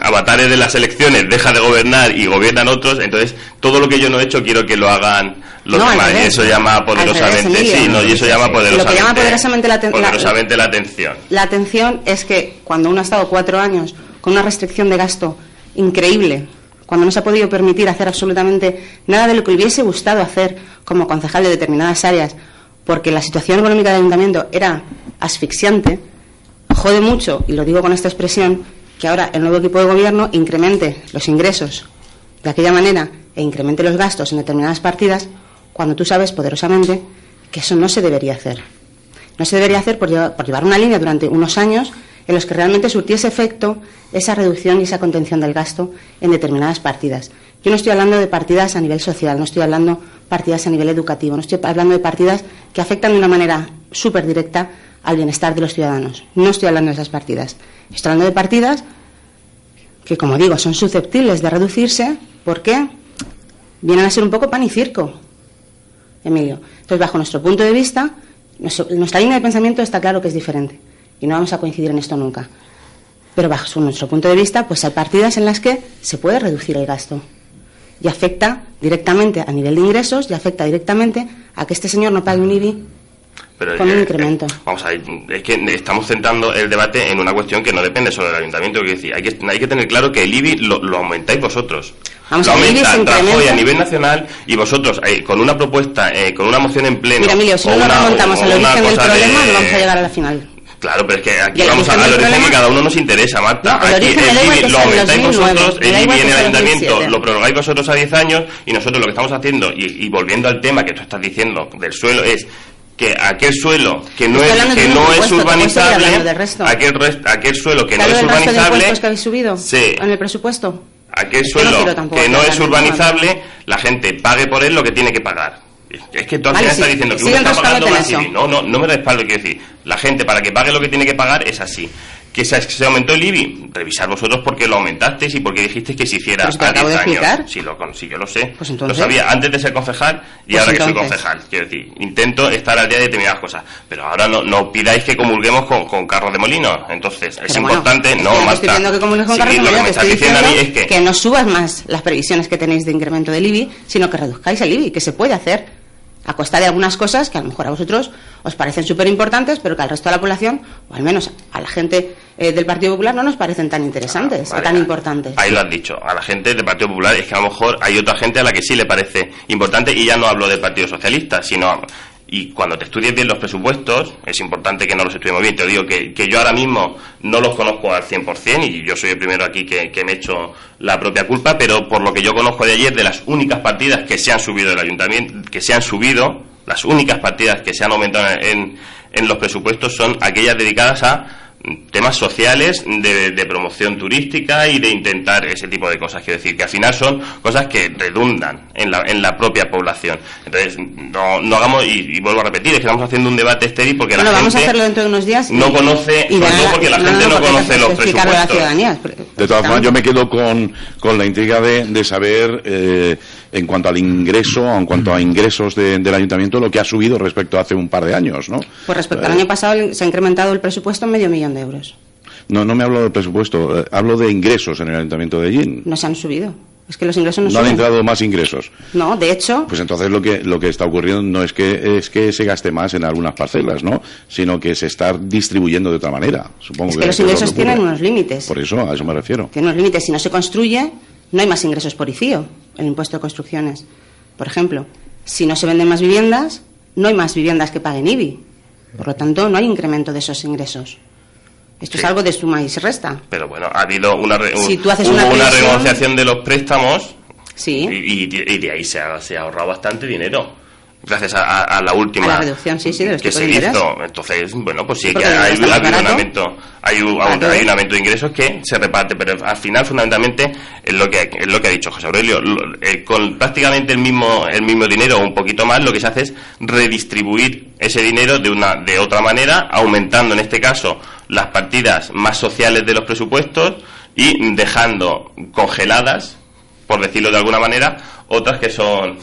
avatares de las elecciones deja de gobernar y gobiernan otros, entonces todo lo que yo no he hecho quiero que lo hagan los demás, y eso llama poderosamente, y eso llama poderosamente, lo que llama poderosamente la atención. La atención es que cuando uno ha estado 4 años con una restricción de gasto increíble, cuando no se ha podido permitir hacer absolutamente nada de lo que le hubiese gustado hacer como concejal de determinadas áreas, porque la situación económica del ayuntamiento era asfixiante, jode mucho, y lo digo con esta expresión, que ahora el nuevo equipo de gobierno incremente los ingresos de aquella manera e incremente los gastos en determinadas partidas, cuando tú sabes poderosamente que eso no se debería hacer. No se debería hacer por llevar una línea durante unos años en los que realmente surtiese efecto esa reducción y esa contención del gasto en determinadas partidas. Yo no estoy hablando de partidas a nivel social, no estoy hablando de partidas a nivel educativo, no estoy hablando de partidas que afectan de una manera súper directa al bienestar de los ciudadanos. No estoy hablando de esas partidas. Estoy hablando de partidas que, como digo, son susceptibles de reducirse porque vienen a ser un poco pan y circo, Emilio. Entonces, bajo nuestro punto de vista, nuestra línea de pensamiento está claro que es diferente y no vamos a coincidir en esto nunca. Pero bajo nuestro punto de vista, pues hay partidas en las que se puede reducir el gasto y afecta directamente a nivel de ingresos y afecta directamente a que este señor no pague un IBI con un incremento. Vamos a ver, es que estamos centrando el debate en una cuestión que no depende solo del ayuntamiento. Quiero decir, hay que tener claro que el IBI lo aumentáis vosotros. Lo aumenta Rajoy a nivel nacional, y vosotros con una propuesta, con una moción en pleno. Mira, Emilio, si no nos remontamos al origen del problema, no vamos a llegar a la final. Claro, pero es que aquí vamos al origen que cada uno nos interesa, Marta. Aquí el IBI lo aumentáis vosotros, el IBI en el ayuntamiento lo prorrogáis vosotros a 10 años, y nosotros lo que estamos haciendo, y volviendo al tema que tú estás diciendo del suelo, es que aquel suelo que no es urbanizable, aquel suelo que no es urbanizable, que habéis subido en el presupuesto, aquel suelo que no es urbanizable, la gente pague por él lo que tiene que pagar. Es que tú al final estás diciendo que uno está pagando más IBI. No me respaldo, quiero decir, la gente para que pague lo que tiene que pagar es así. Que se aumentó el IBI, revisar vosotros por qué lo aumentasteis y por qué dijisteis que se hiciera a 10 años. Sí, yo lo sé. Pues entonces, lo sabía antes de ser concejal y ahora que soy concejal. Quiero decir, intento estar al día de determinadas cosas. Pero ahora no pidáis que comulguemos con carros de molino. Entonces, pero es importante, no, Marta. No estoy pidiendo que comulgues con carros de molino, te estoy diciendo que no subas más las previsiones que tenéis de incremento del IBI, sino que reduzcáis el IBI, que se puede hacer a costa de algunas cosas que a lo mejor a vosotros os parecen súper importantes, pero que al resto de la población, o al menos a la gente del Partido Popular, no nos parecen tan interesantes o tan importantes. Ahí lo has dicho, a la gente del Partido Popular, es que a lo mejor hay otra gente a la que sí le parece importante, y ya no hablo del Partido Socialista, sino Y cuando te estudies bien los presupuestos, es importante que no los estudiemos bien. Te digo que yo ahora mismo no los conozco al 100% y yo soy el primero aquí que me echo la propia culpa, pero por lo que yo conozco de ayer, de las únicas partidas que se han subido del ayuntamiento, las únicas partidas que se han aumentado en los presupuestos son aquellas dedicadas a temas sociales, de promoción turística y de intentar ese tipo de cosas. Quiero decir que al final son cosas que redundan en la propia población. Entonces no hagamos, y vuelvo a repetir, es que estamos haciendo un debate estéril porque la gente vamos a hacerlo dentro de unos días no conoce, porque la gente no conoce los presupuestos. A la ciudadanía. De todas formas, yo me quedo con la intriga de saber en cuanto al ingreso, en cuanto a ingresos del ayuntamiento, lo que ha subido respecto a hace un par de años, ¿no? Pues respecto al año pasado se ha incrementado el presupuesto en €500,000. No me hablo del presupuesto, hablo de ingresos en el ayuntamiento de Ellín. No se han subido. Es que los ingresos no suben. ¿No han entrado más ingresos? No, de hecho... Pues entonces lo que está ocurriendo no es que se gaste más en algunas parcelas, ¿no? Sino que se está distribuyendo de otra manera. Supongo que los ingresos tienen unos límites. Por eso, a eso me refiero. Tienen unos límites. Si no se construye, no hay más ingresos por ICIO, el impuesto de construcciones. Por ejemplo, si no se venden más viviendas, no hay más viviendas que paguen IBI. Por lo tanto, no hay incremento de esos ingresos. Esto es algo de suma y se resta. Pero bueno, ha habido una una renegociación de los préstamos, sí, y de ahí se ha ahorrado bastante dinero. Gracias a la última a la reducción, sí, de los que se hizo. Entonces, bueno, pues sí, porque que hay un aumento de ingresos que se reparte, pero al final, fundamentalmente, es lo que ha dicho José Aurelio. Con prácticamente el mismo dinero o un poquito más, lo que se hace es redistribuir ese dinero de otra manera, aumentando en este caso las partidas más sociales de los presupuestos y dejando congeladas, por decirlo de alguna manera, otras que son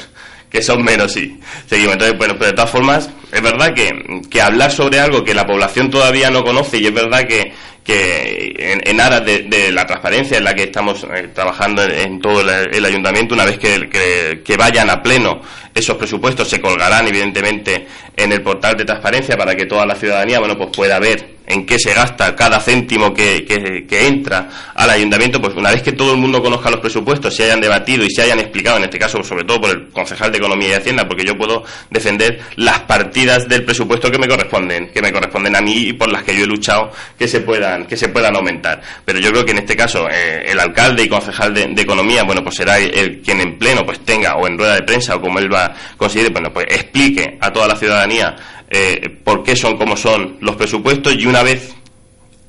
menos, sí. Seguimos. Entonces, bueno, pero de todas formas, es verdad que hablar sobre algo que la población todavía no conoce, y es verdad que en aras de la transparencia en la que estamos trabajando en todo el ayuntamiento, una vez que vayan a pleno esos presupuestos, se colgarán evidentemente en el portal de transparencia para que toda la ciudadanía, bueno, pues pueda ver en qué se gasta cada céntimo que entra al ayuntamiento. Pues una vez que todo el mundo conozca los presupuestos, se hayan debatido y se hayan explicado, en este caso sobre todo por el concejal de Economía y Hacienda, porque yo puedo defender las partidas del presupuesto que me corresponden a mí y por las que yo he luchado que se puedan aumentar. Pero yo creo que en este caso el alcalde y concejal de Economía, bueno, pues será el quien en pleno pues tenga, o en rueda de prensa, o como él va a considerar, bueno, pues explique a toda la ciudadanía por qué son como son los presupuestos, y una vez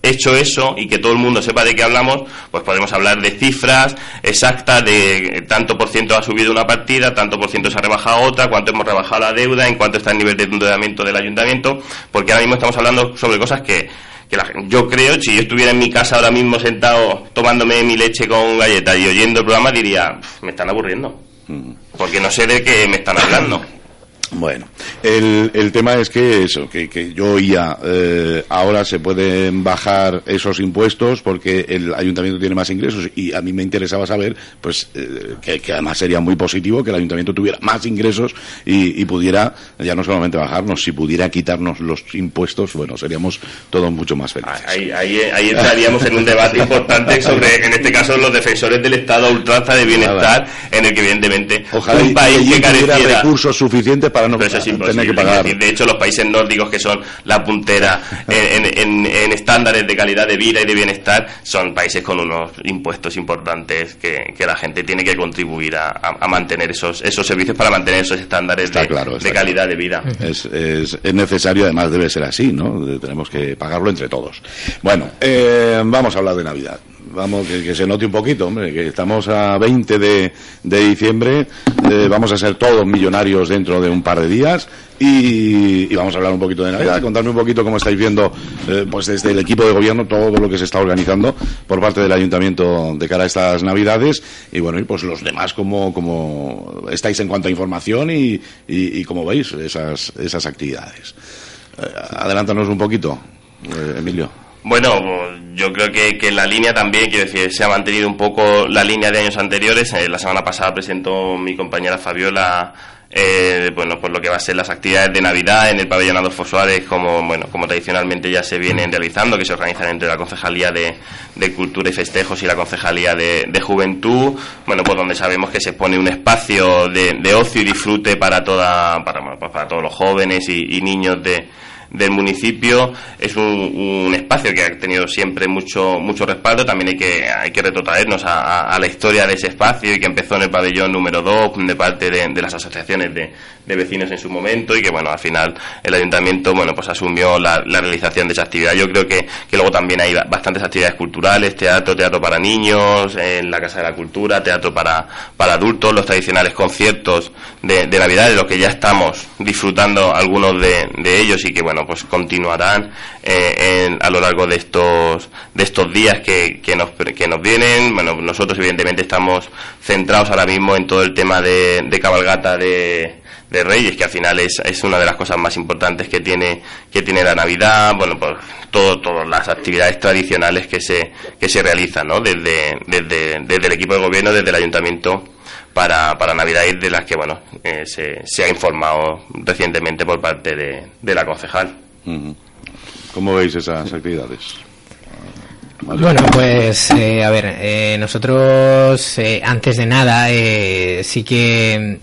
hecho eso y que todo el mundo sepa de qué hablamos, pues podemos hablar de cifras exactas, de tanto por ciento ha subido una partida, tanto por ciento se ha rebajado otra, cuánto hemos rebajado la deuda, en cuánto está el nivel de endeudamiento del ayuntamiento, porque ahora mismo estamos hablando sobre cosas que yo creo, si yo estuviera en mi casa ahora mismo sentado tomándome mi leche con galletas y oyendo el programa, diría, me están aburriendo, porque no sé de qué me están hablando. Bueno, el tema es que eso, que yo oía, ahora se pueden bajar esos impuestos porque el ayuntamiento tiene más ingresos, y a mí me interesaba saber, pues, que además sería muy positivo que el ayuntamiento tuviera más ingresos y pudiera, ya no solamente bajarnos, si pudiera quitarnos los impuestos, bueno, seríamos todos mucho más felices. Ahí entraríamos en un debate importante sobre, en este caso, los defensores del Estado a ultranza de bienestar, en el que evidentemente ojalá un país que careciera recursos suficientes para no tener que pagar. De hecho, los países nórdicos, que son la puntera en estándares de calidad de vida y de bienestar, son países con unos impuestos importantes que la gente tiene que contribuir a mantener esos servicios, para mantener esos estándares de calidad de vida. Es necesario, además debe ser así, ¿no? Tenemos que pagarlo entre todos. Bueno, vamos a hablar de Navidad. Vamos, que se note un poquito, hombre, que estamos a 20 de diciembre, vamos a ser todos millonarios dentro de un par de días, y vamos a hablar un poquito de Navidad. Contadme un poquito cómo estáis viendo, pues desde el equipo de gobierno, todo lo que se está organizando por parte del ayuntamiento de cara a estas Navidades, y bueno, y pues los demás, cómo estáis en cuanto a información y cómo veis esas actividades. Adelántanos un poquito, Emilio. Bueno, yo creo que la línea también, quiero decir, se ha mantenido un poco la línea de años anteriores. La semana pasada presentó mi compañera Fabiola bueno, por lo que va a ser las actividades de Navidad en el pabellón Adolfo Suárez, como tradicionalmente ya se vienen realizando, que se organizan entre la Concejalía de Cultura y Festejos y la Concejalía de Juventud, bueno, pues donde sabemos que se pone un espacio de ocio y disfrute para todos los jóvenes y niños del municipio. Es un espacio que ha tenido siempre mucho respaldo. También hay que retrotraernos a la historia de ese espacio, y que empezó en el pabellón número 2 de parte de las asociaciones de vecinos en su momento, y que bueno, al final el ayuntamiento pues asumió la realización de esa actividad. Yo creo que luego también hay bastantes actividades culturales, teatro para niños, en la Casa de la Cultura, teatro para adultos, los tradicionales conciertos de Navidad, de los que ya estamos disfrutando algunos de ellos, y que bueno, pues continuarán a lo largo de estos días que nos vienen. Bueno, nosotros evidentemente estamos centrados ahora mismo en todo el tema de cabalgata de Reyes, que al final es una de las cosas más importantes que tiene la Navidad. Bueno, pues todas las actividades tradicionales que se realizan, ¿no? Desde el equipo de gobierno, desde el ayuntamiento, para Navidad, y de las que se ha informado recientemente por parte de la concejal. ¿Cómo veis esas actividades? Bueno, pues a ver, nosotros antes de nada sí que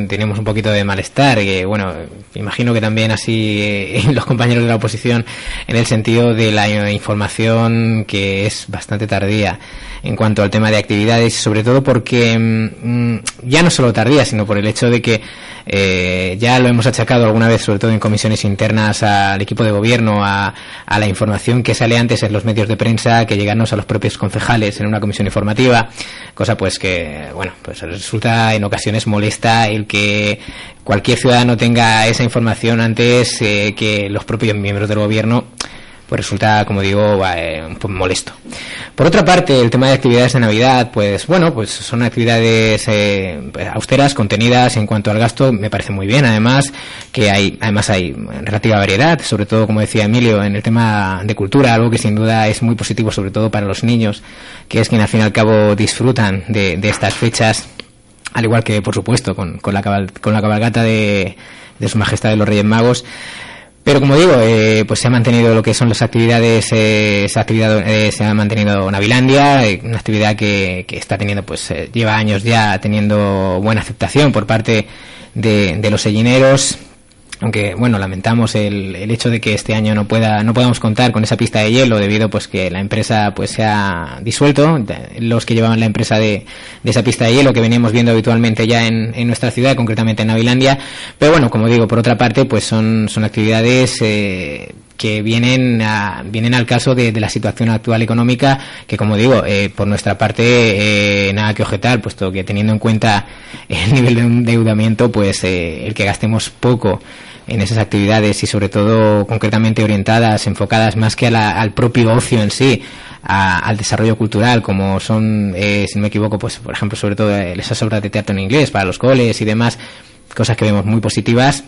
tenemos un poquito de malestar, que bueno, imagino que también así los compañeros de la oposición, en el sentido de la información que es bastante tardía en cuanto al tema de actividades, sobre todo porque ya no solo tardía, sino por el hecho de que ya lo hemos achacado alguna vez, sobre todo en comisiones internas, al equipo de gobierno, a la información que sale antes en los medios de prensa que llegarnos a los propios concejales en una comisión informativa, cosa pues que bueno, pues resulta en ocasiones molesta el que cualquier ciudadano tenga esa información antes que los propios miembros del gobierno. Pues resulta, como digo, un poco molesto. Por otra parte, el tema de actividades de Navidad, pues bueno, pues son actividades austeras, contenidas en cuanto al gasto. Me parece muy bien, además hay relativa variedad, sobre todo, como decía Emilio, en el tema de cultura, algo que sin duda es muy positivo, sobre todo para los niños, que es quien al fin y al cabo disfrutan de estas fechas, al igual que, por supuesto, con la cabalgata de Su Majestad de los Reyes Magos. Pero como digo, pues se ha mantenido lo que son las actividades, se ha mantenido Navilandia, una actividad que está teniendo, pues lleva años ya teniendo buena aceptación por parte de los sellineros. Aunque bueno, lamentamos el hecho de que este año no podamos contar con esa pista de hielo, debido pues que la empresa pues se ha disuelto, los que llevaban la empresa de esa pista de hielo que veníamos viendo habitualmente ya en nuestra ciudad, concretamente en Navilandia. Pero bueno, como digo, por otra parte, pues son actividades que vienen al caso de la situación actual económica, que como digo, por nuestra parte nada que objetar, puesto que teniendo en cuenta el nivel de endeudamiento, pues el que gastemos poco en esas actividades, y sobre todo concretamente orientadas, enfocadas más que al propio ocio en sí, al desarrollo cultural, como son, si no me equivoco, pues por ejemplo, sobre todo esas obras de teatro en inglés para los coles y demás, cosas que vemos muy positivas.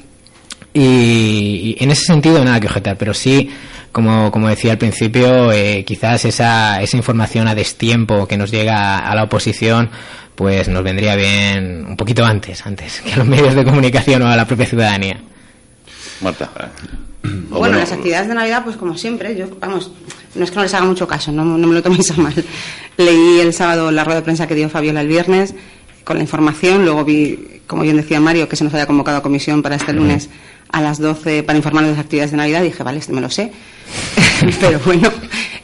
Y en ese sentido nada que objetar, pero sí, como decía al principio, quizás esa información a destiempo que nos llega a la oposición, pues nos vendría bien un poquito antes que a los medios de comunicación o a la propia ciudadanía. Marta. Bueno, las actividades de Navidad, pues como siempre, no es que no les haga mucho caso, no me lo toméis a mal. Leí el sábado la rueda de prensa que dio Fabiola el viernes con la información, luego vi, como bien decía Mario, que se nos había convocado a comisión para este lunes a las 12 para informarnos de las actividades de Navidad. Dije, vale, me lo sé. Pero bueno,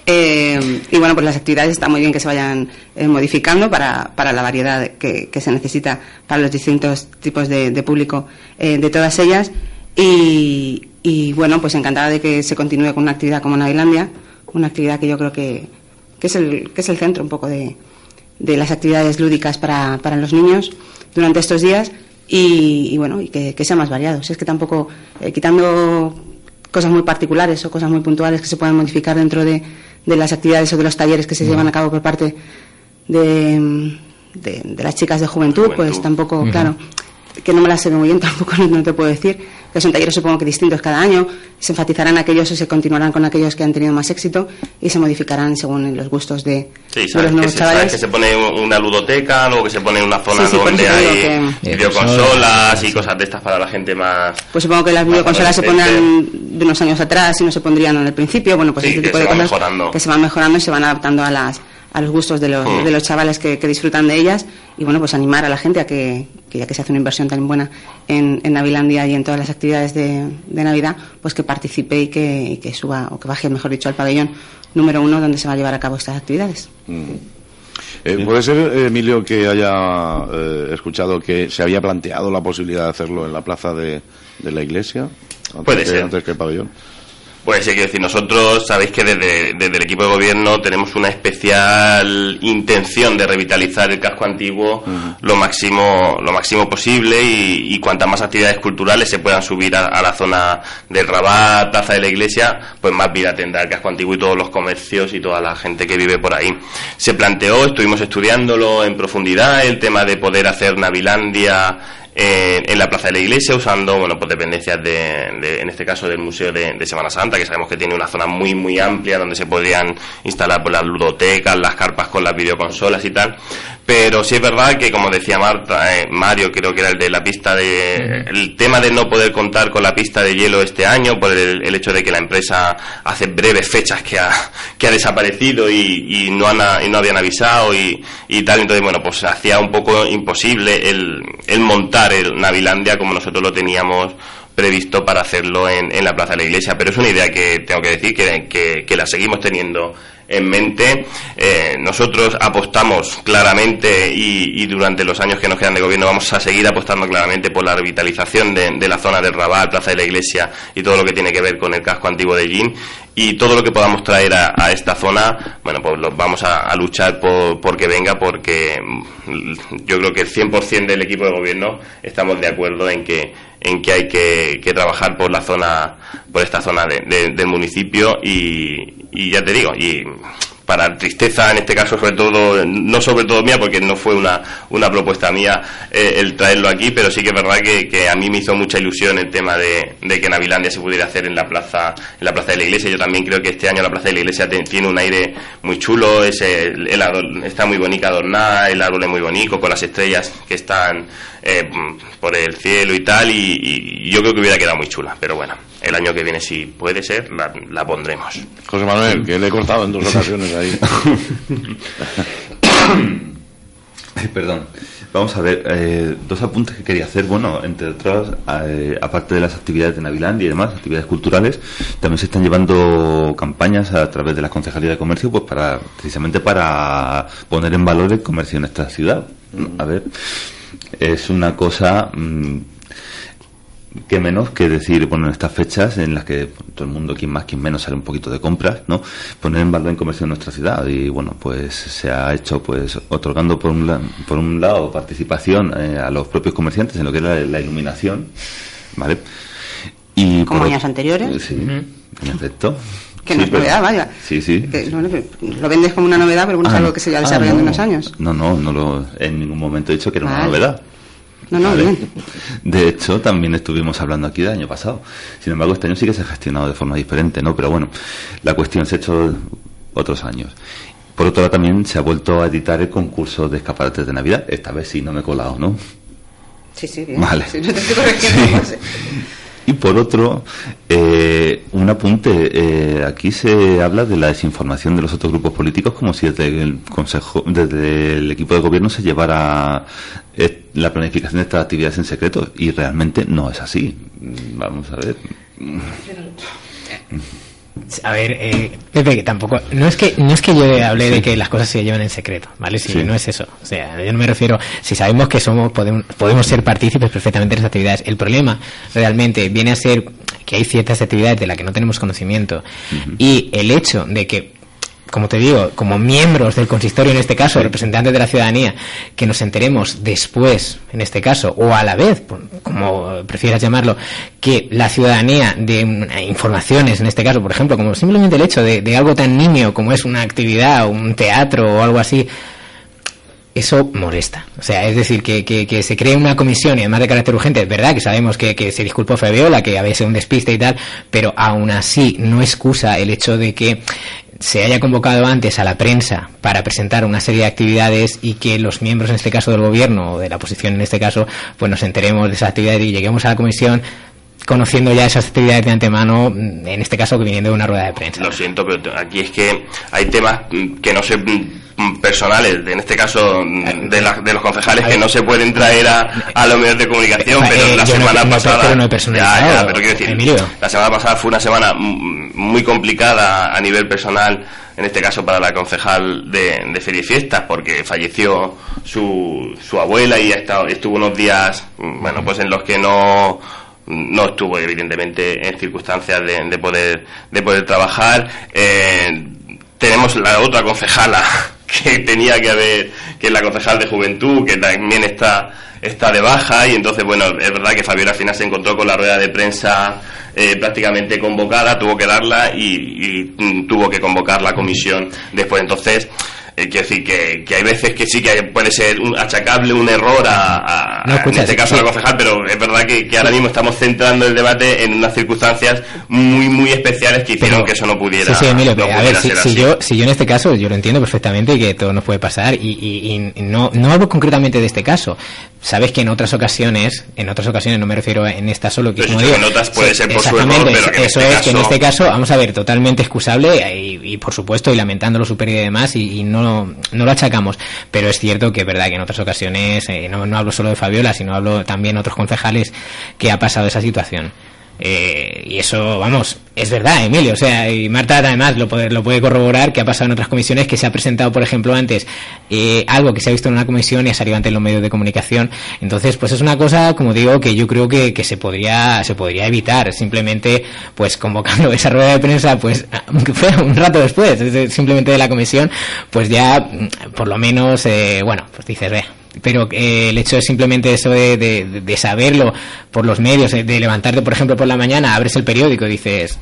y bueno, pues las actividades está muy bien que se vayan modificando para la variedad que se necesita para los distintos tipos de público de todas ellas. Y bueno, pues encantada de que se continúe con una actividad como Navilandia, una actividad que yo creo que es el centro un poco de las actividades lúdicas para los niños durante estos días, y bueno, y que sea más variado. Si es que tampoco, quitando cosas muy particulares o cosas muy puntuales que se puedan modificar dentro de las actividades o de los talleres que se llevan a cabo por parte de las chicas de juventud, pues tampoco, claro, que no me las sé muy bien, tampoco no te puedo decir, que son talleres supongo que distintos cada año, se enfatizarán aquellos o se continuarán con aquellos que han tenido más éxito y se modificarán según los gustos de los nuevos chavales. ¿Sabes que se pone una ludoteca, luego que se pone una zona donde hay videoconsolas y cosas de estas para la gente más... Pues supongo que las videoconsolas se pondrán de unos años atrás y no se pondrían en el principio, bueno, pues este tipo de cosas que se van mejorando y se van adaptando a los gustos de los chavales que disfrutan de ellas, y bueno, pues animar a la gente a que ya que se hace una inversión tan buena en Navilandia y en todas las actividades de Navidad, pues que participe y que suba, o que baje, mejor dicho, al pabellón número 1 donde se va a llevar a cabo estas actividades. ¿Puede ser, Emilio, que haya escuchado que se había planteado la posibilidad de hacerlo en la plaza de la iglesia? Puede ser. Antes que el pabellón. Pues sí, quiero decir, nosotros sabéis que desde el equipo de gobierno tenemos una especial intención de revitalizar el casco antiguo lo máximo posible, y cuantas más actividades culturales se puedan subir a la zona del Rabat, plaza de la iglesia, pues más vida tendrá el casco antiguo y todos los comercios y toda la gente que vive por ahí. Se planteó, estuvimos estudiándolo en profundidad, el tema de poder hacer Navilandia en la plaza de la iglesia, usando pues dependencias en este caso del Museo de Semana Santa, que sabemos que tiene una zona muy muy amplia donde se podrían instalar pues las ludotecas, las carpas con las videoconsolas y tal. Pero sí es verdad que, como decía Mario, creo que era el de la pista el tema de no poder contar con la pista de hielo este año por el hecho de que la empresa hace breves fechas que ha desaparecido y no habían avisado y tal. Entonces, bueno, pues hacía un poco imposible el montar el Navilandia como nosotros lo teníamos previsto para hacerlo en la plaza de la iglesia. Pero es una idea que tengo que decir que la seguimos teniendo en mente. Nosotros apostamos claramente y durante los años que nos quedan de gobierno vamos a seguir apostando claramente por la revitalización de la zona del Rabat, plaza de la iglesia y todo lo que tiene que ver con el casco antiguo de Ellín, y todo lo que podamos traer a esta zona, bueno, pues vamos a luchar por que venga, porque yo creo que el 100% del equipo de gobierno estamos de acuerdo en que hay que trabajar por esta zona del municipio, y ya te digo, y para tristeza en este caso no sobre todo mía, porque no fue una propuesta mía el traerlo aquí, pero sí que es verdad que a mí me hizo mucha ilusión el tema de que Navilandia se pudiera hacer en la plaza de la iglesia. Yo también creo que este año la plaza de la iglesia tiene un aire muy chulo, está muy bonita adornada, el árbol es muy bonito con las estrellas que están por el cielo y tal, y yo creo que hubiera quedado muy chula, pero bueno, el año que viene, si puede ser, la pondremos. José Manuel, que le he cortado en 2 ocasiones ahí. Perdón. Vamos a ver, 2 apuntes que quería hacer. Bueno, entre otros, aparte de las actividades de Navilandia y demás, actividades culturales, también se están llevando campañas a través de las concejalías de comercio, pues precisamente para poner en valor el comercio en nuestra ciudad. A ver, es una cosa que menos que decir, bueno, en estas fechas en las que todo el mundo, quien más, quien menos, sale un poquito de compras, ¿no? Poner en valor el comercio en nuestra ciudad. Y bueno, pues se ha hecho pues otorgando por un lado participación a los propios comerciantes en lo que es la iluminación, ¿vale? Y como años anteriores. Sí, en efecto. Que no es novedad, vaya. Sí, sí. Que, bueno, lo vendes como una novedad, pero bueno, es algo que se lleva desarrollando unos años. No, en ningún momento he dicho que era una novedad. No, ¿vale? Bien. De hecho, también estuvimos hablando aquí del año pasado. Sin embargo, este año sí que se ha gestionado de forma diferente, ¿no? Pero bueno, la cuestión se ha hecho otros años. Por otro lado, también se ha vuelto a editar el concurso de escaparates de Navidad. Esta vez sí, no me he colado, ¿no? Sí, bien. Vale. Sí, no te estoy corrigiendo. Sí. Y por otro, un apunte, aquí se habla de la desinformación de los otros grupos políticos como si desde el equipo de gobierno se llevara la planificación de estas actividades en secreto, y realmente no es así. Vamos a ver. A ver, Pepe, que tampoco no es que yo hable de que las cosas se llevan en secreto, ¿vale? Sí. No es eso. O sea, yo no me refiero, si sabemos que podemos ser partícipes perfectamente de las actividades. El problema realmente viene a ser que hay ciertas actividades de las que no tenemos conocimiento, y el hecho de que, como te digo, como miembros del consistorio, en este caso, representantes de la ciudadanía, que nos enteremos después, en este caso, o a la vez, como prefieras llamarlo, que la ciudadanía de informaciones, en este caso, por ejemplo, como simplemente el hecho de algo tan nimio como es una actividad, o un teatro o algo así, eso molesta. O sea, es decir, que se cree una comisión y además de carácter urgente. Es verdad que sabemos que se disculpó Fabiola, que había sido un despiste y tal, pero aún así no excusa el hecho de que se haya convocado antes a la prensa para presentar una serie de actividades y que los miembros, en este caso del gobierno, o de la oposición en este caso, pues nos enteremos de esas actividades y lleguemos a la comisión conociendo ya esas actividades de antemano, en este caso que viniendo de una rueda de prensa. Lo siento, pero aquí es que hay temas que no se personales, en este caso de los concejales, que no se pueden traer a los medios de comunicación, pero la semana pasada pero quiero decir, Emilio, la semana pasada fue una semana muy complicada a nivel personal, en este caso para la concejal de Feria y Fiestas, porque falleció su abuela y estuvo unos días, bueno, pues en los que no estuvo evidentemente en circunstancias de poder trabajar. Tenemos la otra concejala que tenía que haber, que es la concejal de Juventud, que también está de baja, y entonces bueno, es verdad que Fabiola al final se encontró con la rueda de prensa prácticamente convocada, tuvo que darla y tuvo que convocar la comisión después. Entonces quiero decir que hay veces que sí que puede ser achacable un error en este caso a la concejal, pero es verdad que ahora mismo estamos centrando el debate en unas circunstancias muy especiales que hicieron que eso no pudiera. Sí, Emilio, a ver, si yo en este caso, yo lo entiendo perfectamente que todo nos puede pasar y no hablo concretamente de este caso. Sabes que en otras ocasiones, no me refiero en esta solo, que pero como si digo, en otras puede ser por su error, pero que eso es que en este caso, vamos a ver, totalmente excusable y por supuesto, y lamentándolo su pérdida y demás, y no lo achacamos, pero es cierto que es verdad que en otras ocasiones, no hablo solo de Fabiola, sino hablo también de otros concejales que ha pasado esa situación. Y eso, vamos, es verdad, Emilio, o sea, y Marta además lo puede corroborar, que ha pasado en otras comisiones, que se ha presentado, por ejemplo, antes algo que se ha visto en una comisión y ha salido ante los medios de comunicación. Entonces, pues es una cosa, como digo, que yo creo que se podría evitar, simplemente pues convocando esa rueda de prensa, pues aunque fuera un rato después, simplemente de la comisión, pues ya por lo menos, bueno, pues dices, pero el hecho es simplemente eso de saberlo por los medios, de levantarte, por ejemplo, por la mañana, abres el periódico y dices,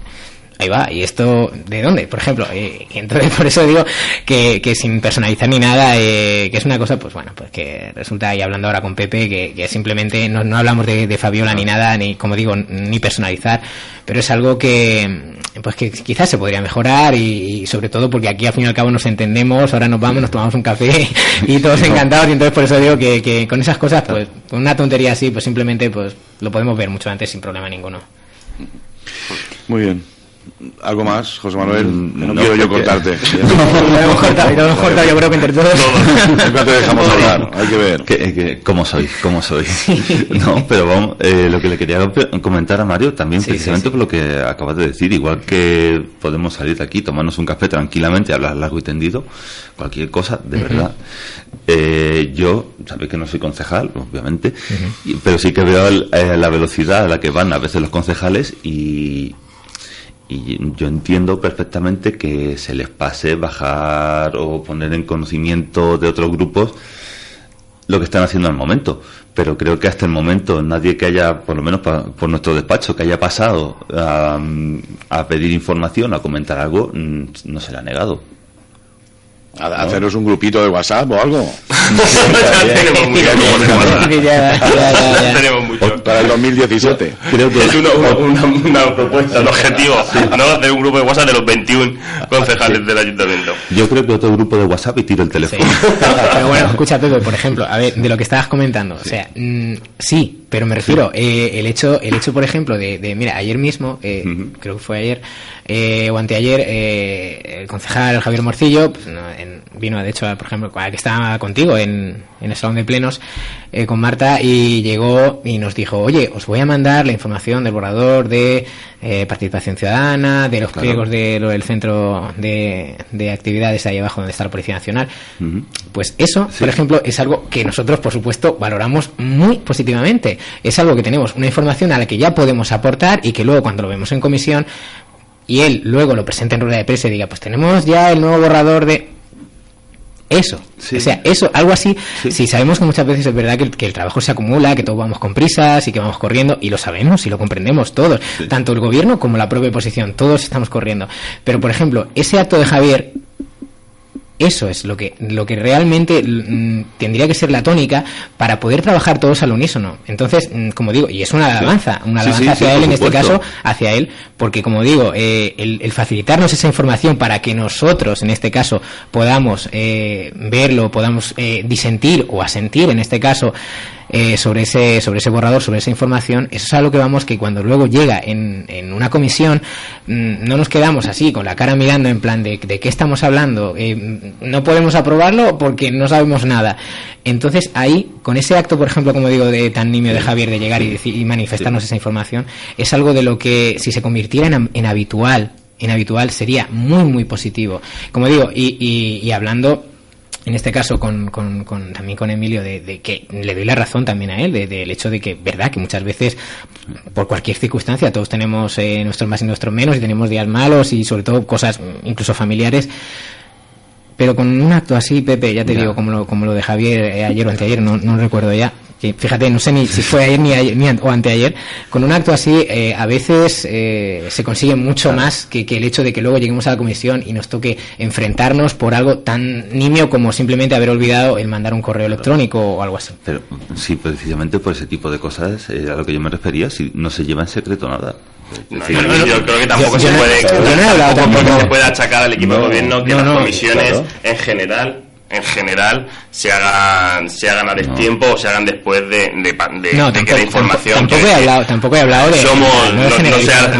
ahí va, ¿y esto de dónde? Por ejemplo, entonces por eso digo que sin personalizar ni nada, que es una cosa, pues bueno, pues que resulta, y hablando ahora con Pepe, que simplemente no hablamos de Fabiola ni nada, ni, como digo, ni personalizar, pero es algo que pues que quizás se podría mejorar y sobre todo porque aquí al fin y al cabo nos entendemos, ahora nos vamos, nos tomamos un café y todos encantados, y entonces por eso digo que con esas cosas, pues con una tontería así, pues simplemente pues lo podemos ver mucho antes sin problema ninguno. Muy bien. ¿Algo más, José Manuel? No quiero yo cortarte. Lo hemos cortado, yo creo que entre todos. Nunca te dejamos hablar, hay que ver. ¿Cómo soy? No, pero vamos, lo que le quería comentar a Mario también, precisamente por lo que acabas de decir, igual que podemos salir de aquí, tomarnos un café tranquilamente, hablar largo y tendido, cualquier cosa, de verdad. Yo, sabéis que no soy concejal, obviamente, pero sí que veo la velocidad a la que van a veces los concejales y yo entiendo perfectamente que se les pase bajar o poner en conocimiento de otros grupos lo que están haciendo al momento, pero creo que hasta el momento nadie que haya, por lo menos por nuestro despacho, que haya pasado a pedir información, a comentar algo, no se le ha negado. Haceros un grupito de WhatsApp o algo. Tenemos mucho. Para el 2017. Creo que es una propuesta, un objetivo, no hacer un grupo de WhatsApp de los 21 concejales del ayuntamiento. Yo creo que otro grupo de WhatsApp y tiro el teléfono. Pero bueno, escucha, Pepe, por ejemplo, a ver, de lo que estabas comentando, o sea, sí, pero me refiero, el hecho, por ejemplo, de mira, ayer mismo, creo que fue ayer o anteayer, el concejal Javier Morcillo, pues, vino, de hecho, por ejemplo, que estaba contigo en el salón de plenos con Marta, y llegó y nos dijo, oye, os voy a mandar la información del borrador de participación ciudadana, de los pliegos de lo del centro de actividades ahí abajo donde está la Policía Nacional. Pues eso, por ejemplo, es algo que nosotros, por supuesto, valoramos muy positivamente. Es algo que tenemos una información a la que ya podemos aportar y que luego, cuando lo vemos en comisión y él luego lo presenta en rueda de prensa y diga, pues tenemos ya el nuevo borrador de eso, o sea, eso, algo así. Sí, sabemos que muchas veces es verdad que el trabajo se acumula, que todos vamos con prisas y que vamos corriendo, y lo sabemos y lo comprendemos todos, tanto el gobierno como la propia oposición, todos estamos corriendo. Pero, por ejemplo, ese acto de Javier eso es lo que realmente tendría que ser la tónica para poder trabajar todos al unísono. Entonces, como digo, y es una alabanza hacia él, en este caso, hacia él, porque como digo, el facilitarnos esa información para que nosotros, en este caso, podamos verlo, podamos disentir o asentir, en este caso, sobre ese borrador, sobre esa información, eso es algo que vamos, que cuando luego llega en una comisión, no nos quedamos así con la cara mirando en plan de qué estamos hablando, no podemos aprobarlo porque no sabemos nada. Entonces ahí, con ese acto, por ejemplo, como digo, de tan nimio de Javier, de llegar y manifestarnos esa información, es algo de lo que, si se convirtiera en habitual sería muy muy positivo, como digo, y hablando en este caso también con Emilio, de que le doy la razón también a él, del hecho de que, verdad, que muchas veces, por cualquier circunstancia, todos tenemos nuestros más y nuestros menos, y tenemos días malos, y sobre todo cosas incluso familiares, pero con un acto así, Pepe, ya te digo, como lo de Javier ayer o anteayer, no recuerdo ya, que fíjate, no sé ni si fue ayer ni o anteayer, con un acto así a veces se consigue mucho más que el hecho de que luego lleguemos a la comisión y nos toque enfrentarnos por algo tan nimio como simplemente haber olvidado el mandar un correo electrónico o algo así. Pero sí, precisamente por ese tipo de cosas a lo que yo me refería, si no se lleva en secreto nada. Yo creo que tampoco se puede achacar al equipo de gobierno que las comisiones en general se hagan a destiempo o se hagan después de que la información. Tampoco he hablado de.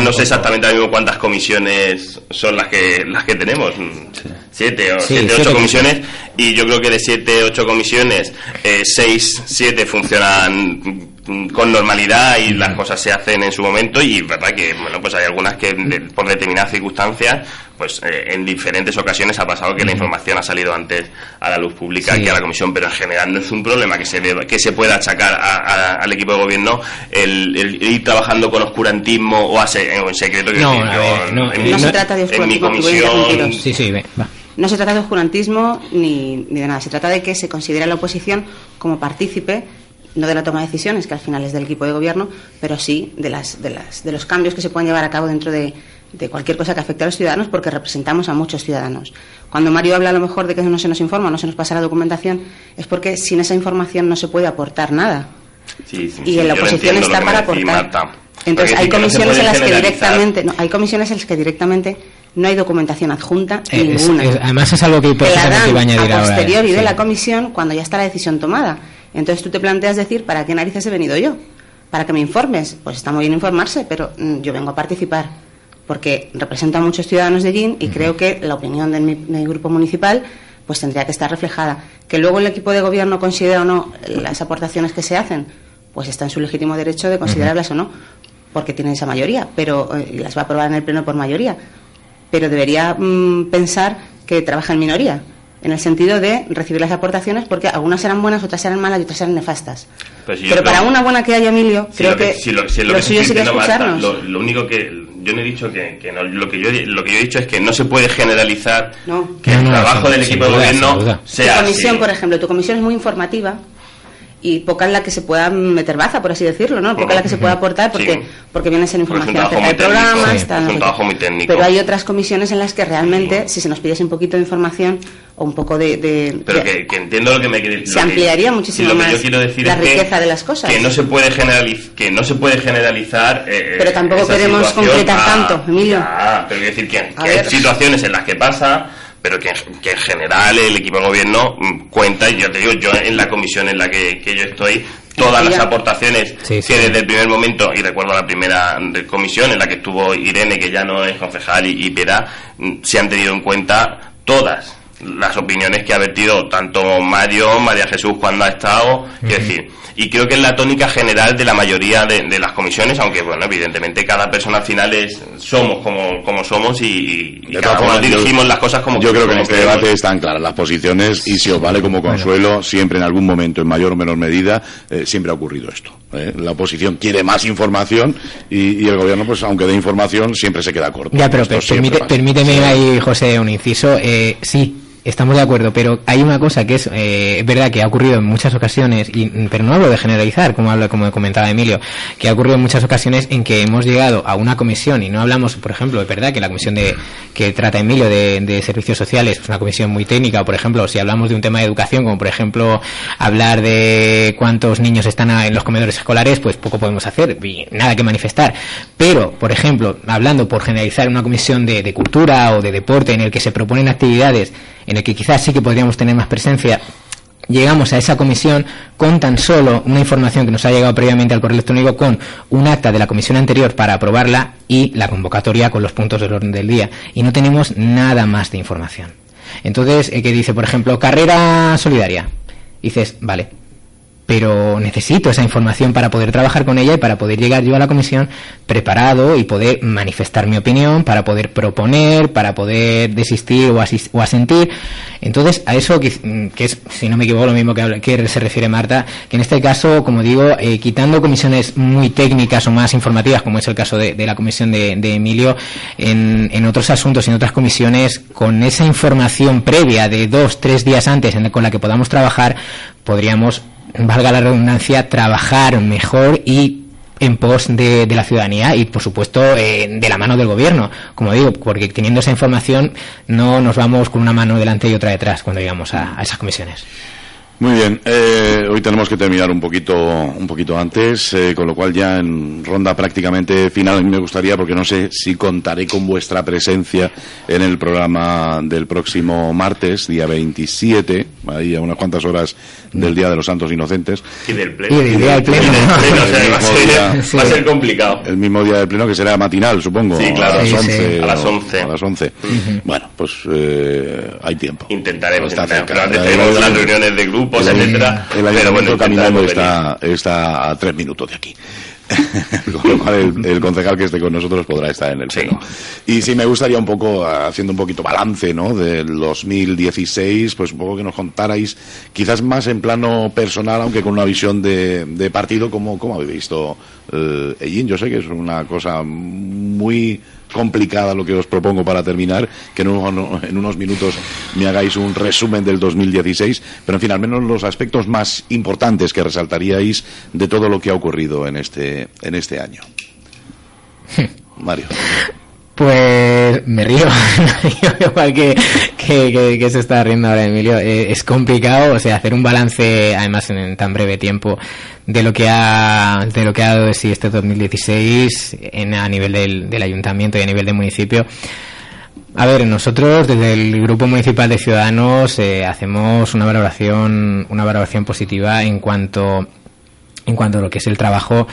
No sé exactamente ahora mismo cuántas comisiones son las que tenemos. 7 o 8 comisiones, y yo creo que de 7 8 comisiones 7 funcionan con normalidad y las cosas se hacen en su momento, y verdad que pues hay algunas que por determinadas circunstancias en diferentes ocasiones ha pasado que la información ha salido antes a la luz pública que a la comisión, pero en general no es un problema que se pueda achacar al equipo de gobierno el ir trabajando con oscurantismo o en secreto. No se trata de oscurantismo, en mi comisión. No se trata de oscurantismo ni de nada, se trata de que se considere a la oposición como partícipe, no de la toma de decisiones, que al final es del equipo de gobierno, pero sí de los cambios que se pueden llevar a cabo dentro de cualquier cosa que afecte a los ciudadanos, porque representamos a muchos ciudadanos. Cuando Mario habla a lo mejor de que no se nos informa, no se nos pasa la documentación, es porque sin esa información no se puede aportar nada. Y en la oposición está para aportar. Entonces hay comisiones en las que directamente no hay documentación adjunta ninguna. Además es algo que perfectamente iba a añadir ahora. A posteriori de la comisión, cuando ya está la decisión tomada. Entonces tú te planteas decir, ¿para qué narices he venido yo? ¿Para que me informes? Pues está muy bien informarse, pero yo vengo a participar, porque represento a muchos ciudadanos de Ellín y creo que la opinión de mi grupo municipal pues tendría que estar reflejada. Que luego el equipo de gobierno considera o no las aportaciones que se hacen, pues está en su legítimo derecho de considerarlas o no, porque tiene esa mayoría, pero las va a aprobar en el pleno por mayoría. Pero debería pensar que trabaja en minoría, en el sentido de recibir las aportaciones, porque algunas serán buenas, otras serán malas y otras serán nefastas. Pero para una buena que haya, Emilio, creo que lo suyo sería escucharnos. Lo único que yo no he dicho que no, lo que yo he dicho es que no se puede generalizar que el trabajo del equipo de gobierno sea tu comisión, así. Por ejemplo, tu comisión es muy informativa y poca en la que se pueda meter baza, por así decirlo, ¿no? Poca en la que se pueda aportar porque viene a ser información acerca de programas, es un trabajo muy técnico. Pero hay otras comisiones en las que realmente, si se nos pidiese un poquito de información o un poco pero que entiendo lo que me quiere decir. Se ampliaría muchísimo más la riqueza de las cosas. Que no se puede generalizar. Pero tampoco queremos concretar tanto, Emilio. Pero quiero decir que hay situaciones en las que pasa, pero que en general el equipo de gobierno cuenta, y yo te digo, yo en la comisión en la que yo estoy, todas las aportaciones que desde el primer momento, y recuerdo la primera comisión en la que estuvo Irene, que ya no es concejal, y Piedad, se han tenido en cuenta todas las opiniones que ha vertido tanto María Jesús cuando ha estado, quiero decir, y creo que es la tónica general de la mayoría de las comisiones, aunque bueno, evidentemente cada persona al final somos como somos y cada uno dirigimos las cosas como. Yo creo que en este debate están claras las posiciones, y si os vale como consuelo, siempre en algún momento, en mayor o menor medida, siempre ha ocurrido esto. La oposición quiere más información y el gobierno, pues aunque dé información, siempre se queda corto. Ya, pero permíteme ahí, José, un inciso. Sí, Estamos de acuerdo, pero hay una cosa que es verdad que ha ocurrido en muchas ocasiones, pero no hablo de generalizar, como comentaba Emilio, que ha ocurrido en muchas ocasiones en que hemos llegado a una comisión y no hablamos, por ejemplo, es verdad que la comisión que trata Emilio de servicios sociales es una comisión muy técnica, o por ejemplo, si hablamos de un tema de educación, como por ejemplo hablar de cuántos niños están en los comedores escolares, pues poco podemos hacer y nada que manifestar. Pero, por ejemplo, hablando por generalizar una comisión de cultura o de deporte en el que se proponen actividades en el que quizás sí que podríamos tener más presencia, llegamos a esa comisión con tan solo una información que nos ha llegado previamente al correo electrónico, con un acta de la comisión anterior para aprobarla y la convocatoria con los puntos del orden del día, y no tenemos nada más de información. Entonces, que dice, por ejemplo, carrera solidaria, dices, vale, pero necesito esa información para poder trabajar con ella y para poder llegar yo a la comisión preparado y poder manifestar mi opinión, para poder proponer, para poder desistir o asentir. Entonces, a eso que es, si no me equivoco, lo mismo que se refiere Marta, que en este caso, como digo, quitando comisiones muy técnicas o más informativas, como es el caso de la comisión de Emilio, en otros asuntos, en otras comisiones, con esa información previa de 2-3 días antes con la que podamos trabajar, podríamos, valga la redundancia, trabajar mejor y en pos de la ciudadanía y, por supuesto, de la mano del gobierno, como digo, porque teniendo esa información no nos vamos con una mano delante y otra detrás cuando llegamos a esas comisiones. Muy bien, hoy tenemos que terminar un poquito antes, con lo cual ya en ronda prácticamente final. A mí me gustaría, porque no sé si contaré con vuestra presencia en el programa del próximo martes, día 27, ahí a unas cuantas horas del Día de los Santos Inocentes. Y del pleno. Y del día del pleno. Va a ser complicado. El mismo día del pleno, que será matinal, supongo. Sí, claro. A las 11. A las 11. A las 11. Bueno, pues hay tiempo. Intentaremos. Está cerca. Pero antes tenemos las reuniones de grupos, etcétera. El ayuntamiento caminando está a 3 minutos de aquí. Con lo cual el concejal que esté con nosotros podrá estar en el pleno. Y sí, me gustaría un poco, haciendo un poquito balance, ¿no?, del 2016, pues un poco que nos contarais, quizás más en plano personal, aunque con una visión de partido, ¿cómo habéis visto Ellín? Yo sé que es una cosa muy complicada lo que os propongo para terminar, que en unos minutos me hagáis un resumen del 2016, pero en fin, al menos los aspectos más importantes que resaltaríais de todo lo que ha ocurrido en este año. Mario. Pues me río, igual que se está riendo ahora Emilio. Es complicado, o sea, hacer un balance, además en tan breve tiempo, de lo que ha dado de sí este 2016 a nivel del ayuntamiento y a nivel del municipio. A ver, nosotros desde el Grupo Municipal de Ciudadanos hacemos una valoración positiva en cuanto a lo que es el trabajo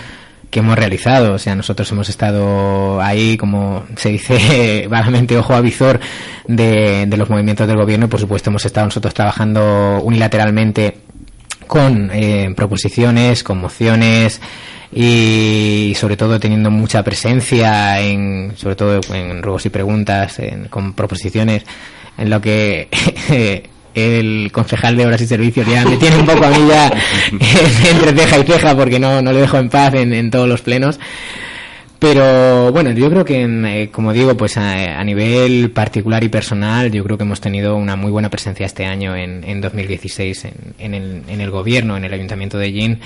que hemos realizado. O sea, nosotros hemos estado ahí, como se dice vagamente, ojo a visor de los movimientos del gobierno, y por supuesto hemos estado nosotros trabajando unilateralmente con proposiciones, con mociones, y sobre todo teniendo mucha presencia sobre todo en ruegos y preguntas, con proposiciones, en lo que el concejal de Obras y Servicios ya me tiene un poco a mí ya entre ceja y ceja, porque no le dejo en paz en todos los plenos. Pero bueno, yo creo que, como digo, pues a nivel particular y personal, yo creo que hemos tenido una muy buena presencia este año en 2016 en el gobierno, en el Ayuntamiento de Ellín,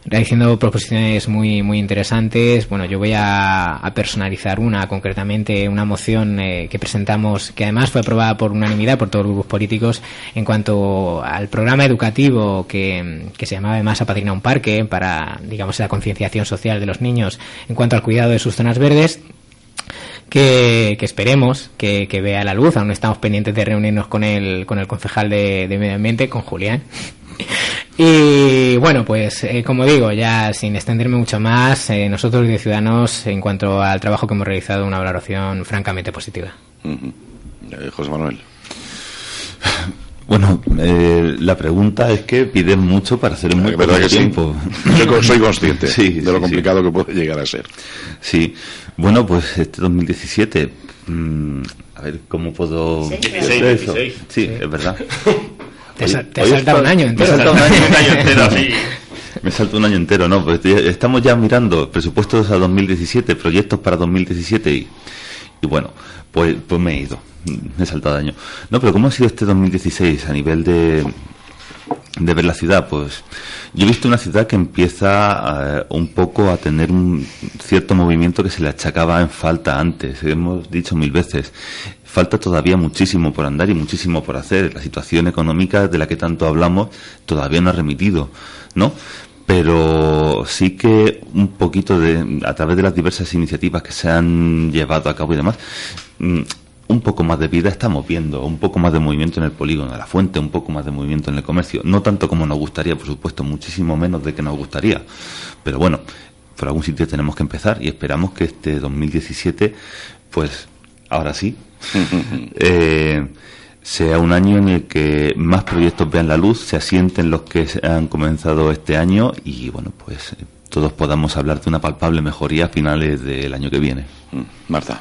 realizando proposiciones muy muy interesantes. Bueno, yo voy a personalizar concretamente una moción que presentamos, que además fue aprobada por unanimidad por todos los grupos políticos, en cuanto al programa educativo que se llamaba además Apadrina un Parque, para, digamos, la concienciación social de los niños en cuanto al cuidado de sus zonas verdes, que esperemos que vea la luz. Aún estamos pendientes de reunirnos con el concejal de Medio Ambiente, con Julián. Y bueno, pues como digo, ya sin extenderme mucho más, nosotros de Ciudadanos, en cuanto al trabajo que hemos realizado, una valoración francamente positiva. José Manuel. Bueno, la pregunta es que piden mucho para hacer muy poco tiempo. Sí. Yo soy consciente de lo complicado que puede llegar a ser. Sí. Bueno, pues este 2017, a ver, ¿cómo puedo...? 16. Sí, es verdad. Te has saltado un año entero. Me salto un año entero, ¿no? Pues estamos ya mirando presupuestos a 2017, proyectos para 2017 y bueno, pues me he ido. me he saltado de año. No, pero ¿cómo ha sido este 2016 a nivel de ver la ciudad? Pues yo he visto una ciudad que empieza un poco a tener un cierto movimiento que se le achacaba en falta antes. Hemos dicho 1000 veces, falta todavía muchísimo por andar y muchísimo por hacer. La situación económica de la que tanto hablamos todavía no ha remitido, ¿no? Pero sí que un poquito a través de las diversas iniciativas que se han llevado a cabo y demás, un poco más de vida estamos viendo, un poco más de movimiento en el polígono de la Fuente, un poco más de movimiento en el comercio, no tanto como nos gustaría, por supuesto, muchísimo menos de que nos gustaría, pero bueno, por algún sitio tenemos que empezar y esperamos que este 2017, pues ahora sí, sea un año en el que más proyectos vean la luz, se asienten los que han comenzado este año y bueno, pues todos podamos hablar de una palpable mejoría a finales del año que viene. Marta.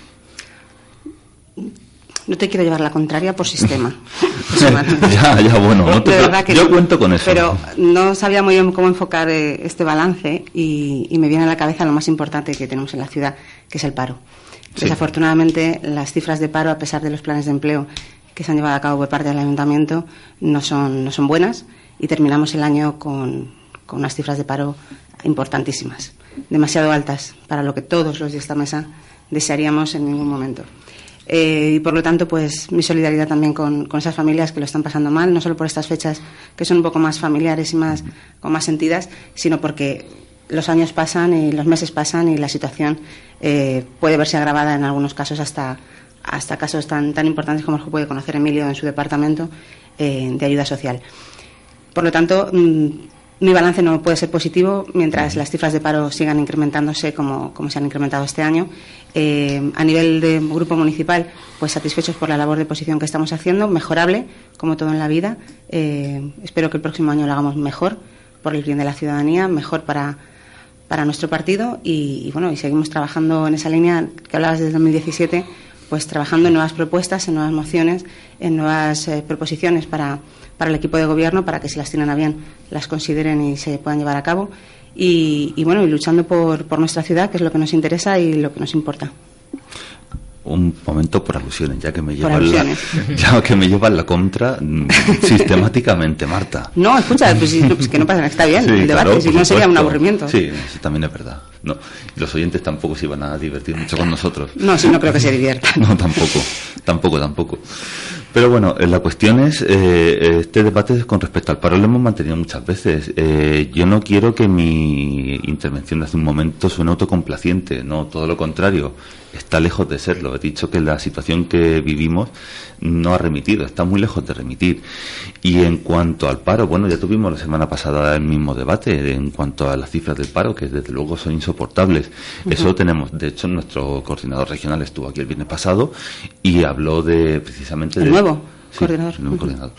No te quiero llevar la contraria por sistema. ya, bueno, no yo cuento con eso. Pero no sabía muy bien cómo enfocar este balance y me viene a la cabeza lo más importante que tenemos en la ciudad, que es el paro. Sí. Desafortunadamente, las cifras de paro, a pesar de los planes de empleo que se han llevado a cabo por parte del ayuntamiento, no son buenas y terminamos el año con unas cifras de paro importantísimas, demasiado altas para lo que todos los de esta mesa desearíamos en ningún momento. Y por lo tanto, pues mi solidaridad también con esas familias que lo están pasando mal, no solo por estas fechas que son un poco más familiares y con más sentidas, sino porque los años pasan y los meses pasan y la situación puede verse agravada en algunos casos hasta casos tan importantes como los que puede conocer Emilio en su departamento de ayuda social. Por lo tanto, mi balance no puede ser positivo mientras las cifras de paro sigan incrementándose como se han incrementado este año. A nivel de grupo municipal, pues satisfechos por la labor de oposición que estamos haciendo, mejorable, como todo en la vida. Espero que el próximo año lo hagamos mejor, por el bien de la ciudadanía, mejor para nuestro partido y bueno, y seguimos trabajando en esa línea que hablabas desde 2017, pues trabajando en nuevas propuestas, en nuevas mociones, en nuevas proposiciones para el equipo de gobierno, para que si las tienen a bien las consideren y se puedan llevar a cabo y bueno, y luchando por nuestra ciudad, que es lo que nos interesa y lo que nos importa. Un momento por alusiones, ya que me llevan la contra sistemáticamente, Marta. No, escucha, pues que no pasa nada, está bien sí, el debate, claro, si no sería un aburrimiento. Sí, eso también es verdad. No, los oyentes tampoco se iban a divertir mucho con nosotros. No, sí, no creo que se diviertan. No, tampoco. Pero bueno, la cuestión es, este debate es con respecto al paro, lo hemos mantenido muchas veces. Yo no quiero que mi intervención de hace un momento suene autocomplaciente, no, todo lo contrario, está lejos de serlo. He dicho que la situación que vivimos no ha remitido, está muy lejos de remitir. Y en cuanto al paro, bueno, ya tuvimos la semana pasada el mismo debate en cuanto a las cifras del paro, que desde luego son insoportables. Eso tenemos, de hecho, nuestro coordinador regional estuvo aquí el viernes pasado y habló precisamente de... Coordinador. Sí, coordinador.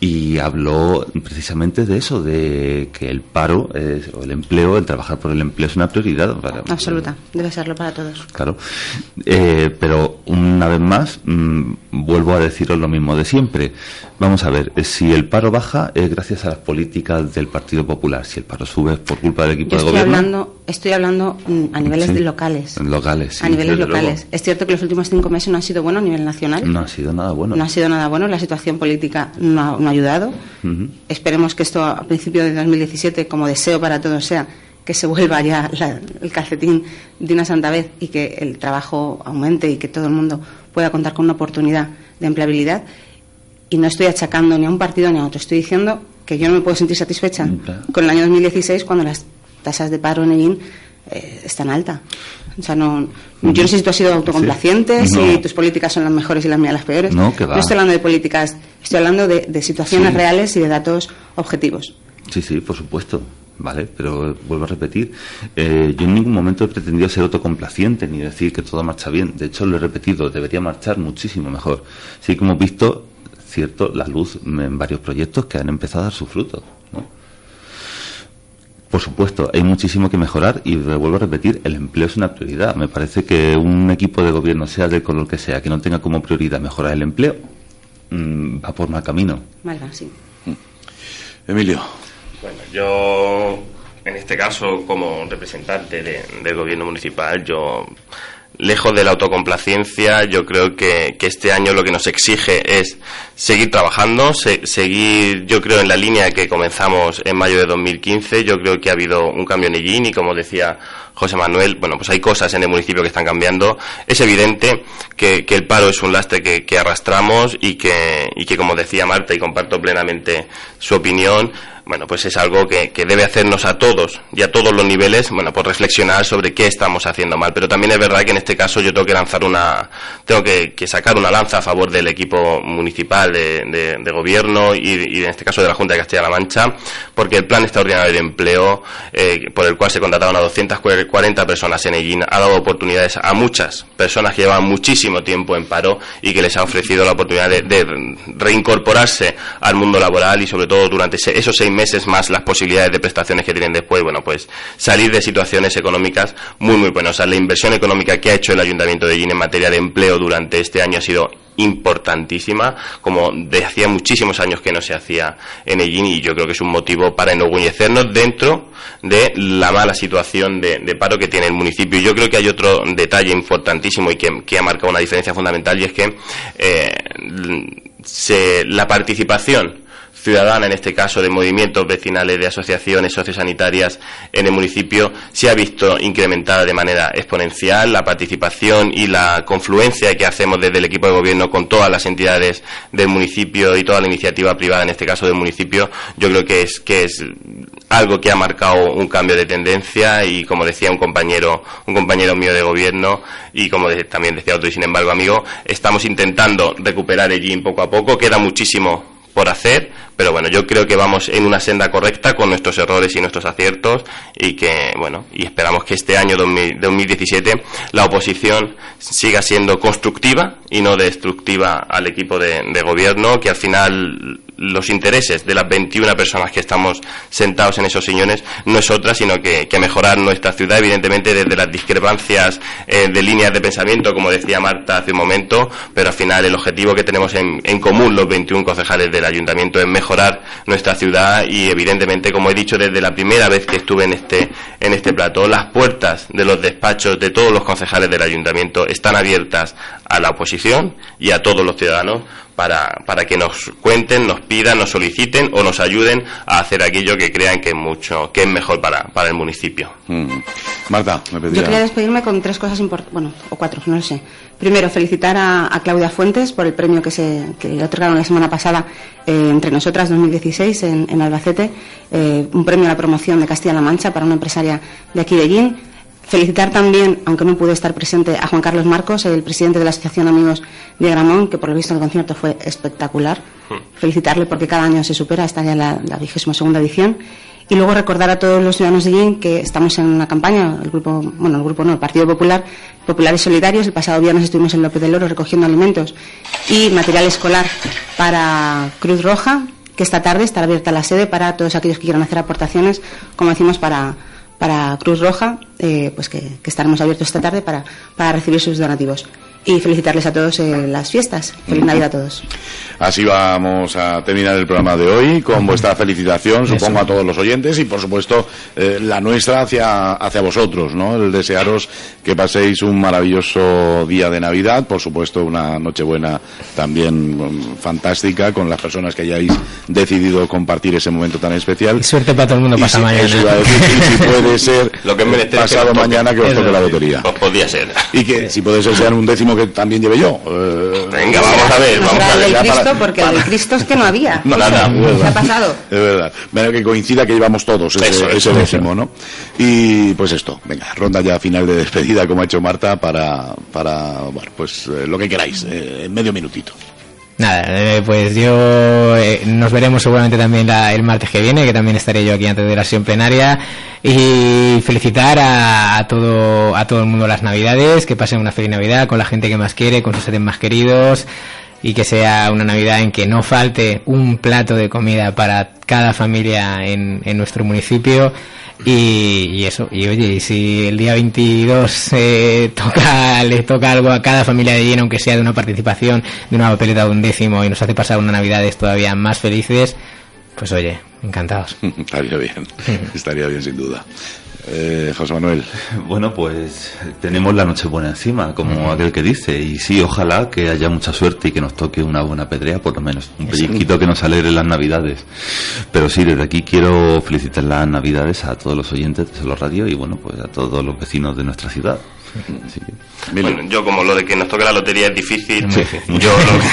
Y habló precisamente de eso, de que el paro o el empleo, el trabajar por el empleo es una prioridad. Absoluta, debe serlo para todos. Claro, pero una vez más vuelvo a deciros lo mismo de siempre. Vamos a ver, si el paro baja es gracias a las políticas del Partido Popular, si el paro sube es por culpa del equipo de gobierno. Estoy hablando a niveles locales. Locales, sí. A niveles locales. Es cierto que los últimos 5 meses no han sido buenos a nivel nacional. No ha sido nada bueno. No ha sido nada bueno. La situación política no ha ayudado. Esperemos que esto a principio de 2017, como deseo para todos, sea que se vuelva ya el calcetín de una santa vez y que el trabajo aumente y que todo el mundo pueda contar con una oportunidad de empleabilidad. Y no estoy achacando ni a un partido ni a otro. Estoy diciendo que yo no me puedo sentir satisfecha con el año 2016 cuando las tasas de paro en EGIN están altas. O sea, yo no sé si tú has sido autocomplaciente, si tus políticas son las mejores y las mías las peores. No, que va. No estoy hablando de políticas, estoy hablando de situaciones reales y de datos objetivos. Sí, por supuesto. Vale, pero vuelvo a repetir, yo en ningún momento he pretendido ser autocomplaciente ni decir que todo marcha bien. De hecho, lo he repetido, debería marchar muchísimo mejor. Sí que hemos visto, cierto, la luz en varios proyectos que han empezado a dar sus frutos, ¿no? Por supuesto, hay muchísimo que mejorar y vuelvo a repetir, el empleo es una prioridad. Me parece que un equipo de gobierno, sea del color que sea, que no tenga como prioridad mejorar el empleo, va por mal camino. Vale, sí. Emilio. Bueno, yo, en este caso, como representante del gobierno municipal, yo lejos de la autocomplacencia, yo creo que este año lo que nos exige es seguir trabajando, seguir, yo creo, en la línea que comenzamos en mayo de 2015. Yo creo que ha habido un cambio en Ellín y, como decía José Manuel, bueno, pues hay cosas en el municipio que están cambiando. Es evidente que el paro es un lastre que arrastramos y que, como decía Marta, y comparto plenamente su opinión, bueno, pues es algo que debe hacernos a todos y a todos los niveles, bueno, pues reflexionar sobre qué estamos haciendo mal. Pero también es verdad que en este caso yo tengo que sacar una lanza a favor del equipo municipal de gobierno y en este caso de la Junta de Castilla-La Mancha, porque el plan extraordinario de empleo, por el cual se contrataron a 240 personas en Ellín, ha dado oportunidades a muchas personas que llevan muchísimo tiempo en paro y que les ha ofrecido la oportunidad de reincorporarse al mundo laboral y, sobre todo, durante esos 6 meses más las posibilidades de prestaciones que tienen después, bueno, pues salir de situaciones económicas muy buenas. O sea, la inversión económica que ha hecho el Ayuntamiento de Ellín en materia de empleo durante este año ha sido importantísima, como de hacía muchísimos años que no se hacía en Ellín, y yo creo que es un motivo para enorgullecernos dentro de la mala situación de paro que tiene el municipio. Y yo creo que hay otro detalle importantísimo y que ha marcado una diferencia fundamental, y es que la participación ciudadana, en este caso de movimientos vecinales, de asociaciones sociosanitarias en el municipio, se ha visto incrementada de manera exponencial. La participación y la confluencia que hacemos desde el equipo de gobierno con todas las entidades del municipio y toda la iniciativa privada, en este caso del municipio, yo creo que es algo que ha marcado un cambio de tendencia. Y, como decía un compañero mío de gobierno, y como también decía otro, y sin embargo amigo, estamos intentando recuperar Ellín poco a poco. Queda muchísimo por hacer, pero bueno, yo creo que vamos en una senda correcta con nuestros errores y nuestros aciertos, y que, bueno, y esperamos que este año 2017 la oposición siga siendo constructiva y no destructiva al equipo de gobierno, que al final los intereses de las 21 personas que estamos sentados en esos sillones no es otra sino que mejorar nuestra ciudad, evidentemente desde las discrepancias de líneas de pensamiento, como decía Marta hace un momento, pero al final el objetivo que tenemos en común los 21 concejales del ayuntamiento es mejorar nuestra ciudad. Y evidentemente, como he dicho desde la primera vez que estuve en este plató, las puertas de los despachos de todos los concejales del ayuntamiento están abiertas a la oposición y a todos los ciudadanos para que nos cuenten, nos pidan, nos soliciten o nos ayuden a hacer aquello que crean que es mejor para el municipio. Marta, me pedía... Yo quería despedirme con 3 cosas importantes, bueno, o 4, no lo sé. Primero, felicitar a Claudia Fuentes por el premio que le otorgaron la semana pasada Entre Nosotras 2016 en Albacete, un premio a la promoción de Castilla-La Mancha para una empresaria de aquí de Ellín. Felicitar también, aunque no pude estar presente, a Juan Carlos Marcos, el presidente de la Asociación Amigos de Agramón, que por lo visto en el concierto fue espectacular. Felicitarle porque cada año se supera, esta ya la 22ª edición. Y luego recordar a todos los ciudadanos de Ellín que estamos en una campaña, el Partido Popular, Populares Solidarios. El pasado viernes estuvimos en López del Oro recogiendo alimentos y material escolar para Cruz Roja, que esta tarde estará abierta la sede para todos aquellos que quieran hacer aportaciones, como decimos, para Cruz Roja, pues que estaremos abiertos esta tarde para recibir sus donativos. Y felicitarles a todos las fiestas. Feliz Navidad a todos. Así vamos a terminar el programa de hoy, con vuestra felicitación, supongo, a todos los oyentes, y por supuesto la nuestra hacia vosotros, ¿no? El desearos que paséis un maravilloso día de Navidad, por supuesto una Nochebuena también fantástica, con las personas que hayáis decidido compartir ese momento tan especial. Y suerte para todo el mundo pasa mañana. Eso iba a decir, y si puede ser lo que pasado mañana que os toque la lotería. Pues podría ser. Y que si puede ser sean un décimo que también lleve yo. Venga, vamos a ver. El del Cristo, porque el del Cristo es que no había. No, nada, ¿qué ha pasado? Es verdad. Bueno, que coincida que llevamos todos ese décimo, ¿no? Y pues esto, venga, ronda ya final de despedida, como ha hecho Marta, para bueno, pues lo que queráis, en medio minutito. Nada, pues yo nos veremos seguramente también el martes que viene, que también estaré yo aquí antes de la sesión plenaria, y felicitar a todo el mundo las Navidades, que pasen una feliz Navidad con la gente que más quiere, con sus seres más queridos, y que sea una Navidad en que no falte un plato de comida para cada familia en nuestro municipio. Y eso, y oye, y si el día 22 le toca algo a cada familia de Ellín, aunque sea de una participación, de una papeleta de un décimo, y nos hace pasar unas Navidades todavía más felices, Pues oye, encantados. Estaría bien sin duda. José Manuel. Bueno, pues tenemos la Nochebuena encima, como aquel que dice, y sí, ojalá que haya mucha suerte y que nos toque una buena pedrea, por lo menos, un pellizquito que nos alegre las Navidades. Pero sí, desde aquí quiero felicitar las Navidades a todos los oyentes de Solo Radio y bueno, pues a todos los vecinos de nuestra ciudad. Sí. Bueno, yo como lo de que nos toque la lotería es difícil, yo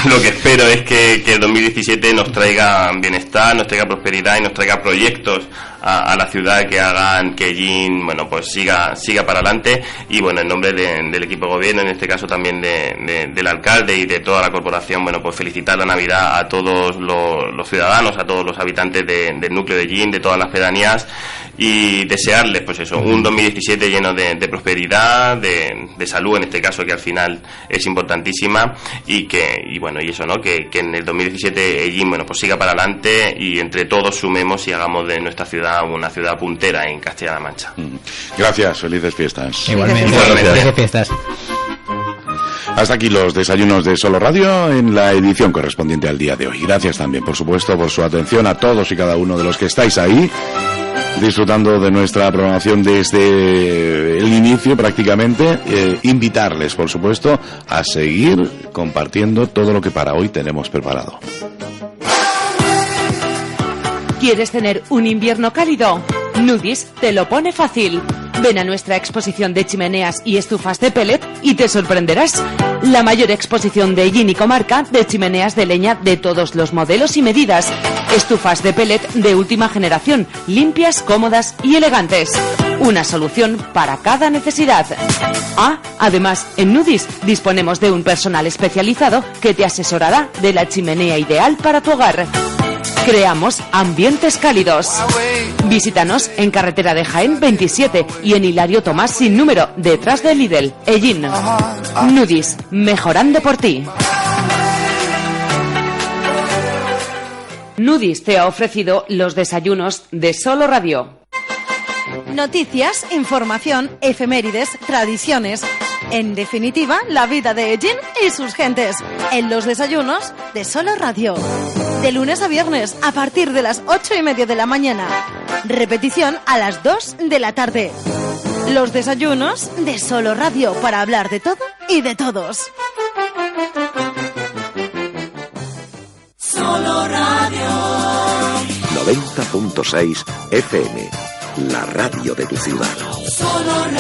lo que espero es que el 2017 nos traiga bienestar, nos traiga prosperidad y nos traiga proyectos a la ciudad que hagan que Ellín, bueno, pues siga para adelante. Y bueno, en nombre del equipo de gobierno, en este caso también del alcalde y de toda la corporación, bueno, pues felicitar la Navidad a todos los ciudadanos, a todos los habitantes del núcleo de Ellín, de todas las pedanías, y desearles pues eso, un 2017 lleno de prosperidad, de salud en este caso, que al final es importantísima, y eso, ¿no? Que en el 2017 Ellín, bueno, pues siga para adelante y entre todos sumemos y hagamos de nuestra ciudad una ciudad puntera en Castilla-La Mancha. Gracias, felices fiestas. Igualmente. Felices fiestas. Hasta aquí los desayunos de Solo Radio en la edición correspondiente al día de hoy. Gracias también, por supuesto, por su atención a todos y cada uno de los que estáis ahí, disfrutando de nuestra programación desde el inicio prácticamente. Invitarles, por supuesto, a seguir compartiendo todo lo que para hoy tenemos preparado. ¿Quieres tener un invierno cálido? Nudis te lo pone fácil. Ven a nuestra exposición de chimeneas y estufas de pellet y te sorprenderás. La mayor exposición de Ellín y comarca de chimeneas de leña de todos los modelos y medidas. Estufas de pellet de última generación, limpias, cómodas y elegantes. Una solución para cada necesidad. Además, en Nudis disponemos de un personal especializado que te asesorará de la chimenea ideal para tu hogar. Creamos ambientes cálidos. Visítanos en carretera de Jaén 27 y en Hilario Tomás sin número, detrás de Lidl, Ellín. Nudis, mejorando por ti. Nudis te ha ofrecido los desayunos de Solo Radio. Noticias, información, efemérides, tradiciones. En definitiva, la vida de Ellín y sus gentes. En los desayunos de Solo Radio. De lunes a viernes, a partir de las 8:30 de la mañana. Repetición a las 2 de la tarde. Los desayunos de Solo Radio, para hablar de todo y de todos. Solo Radio. 90.6 FM, la radio de tu ciudad. Solo Radio.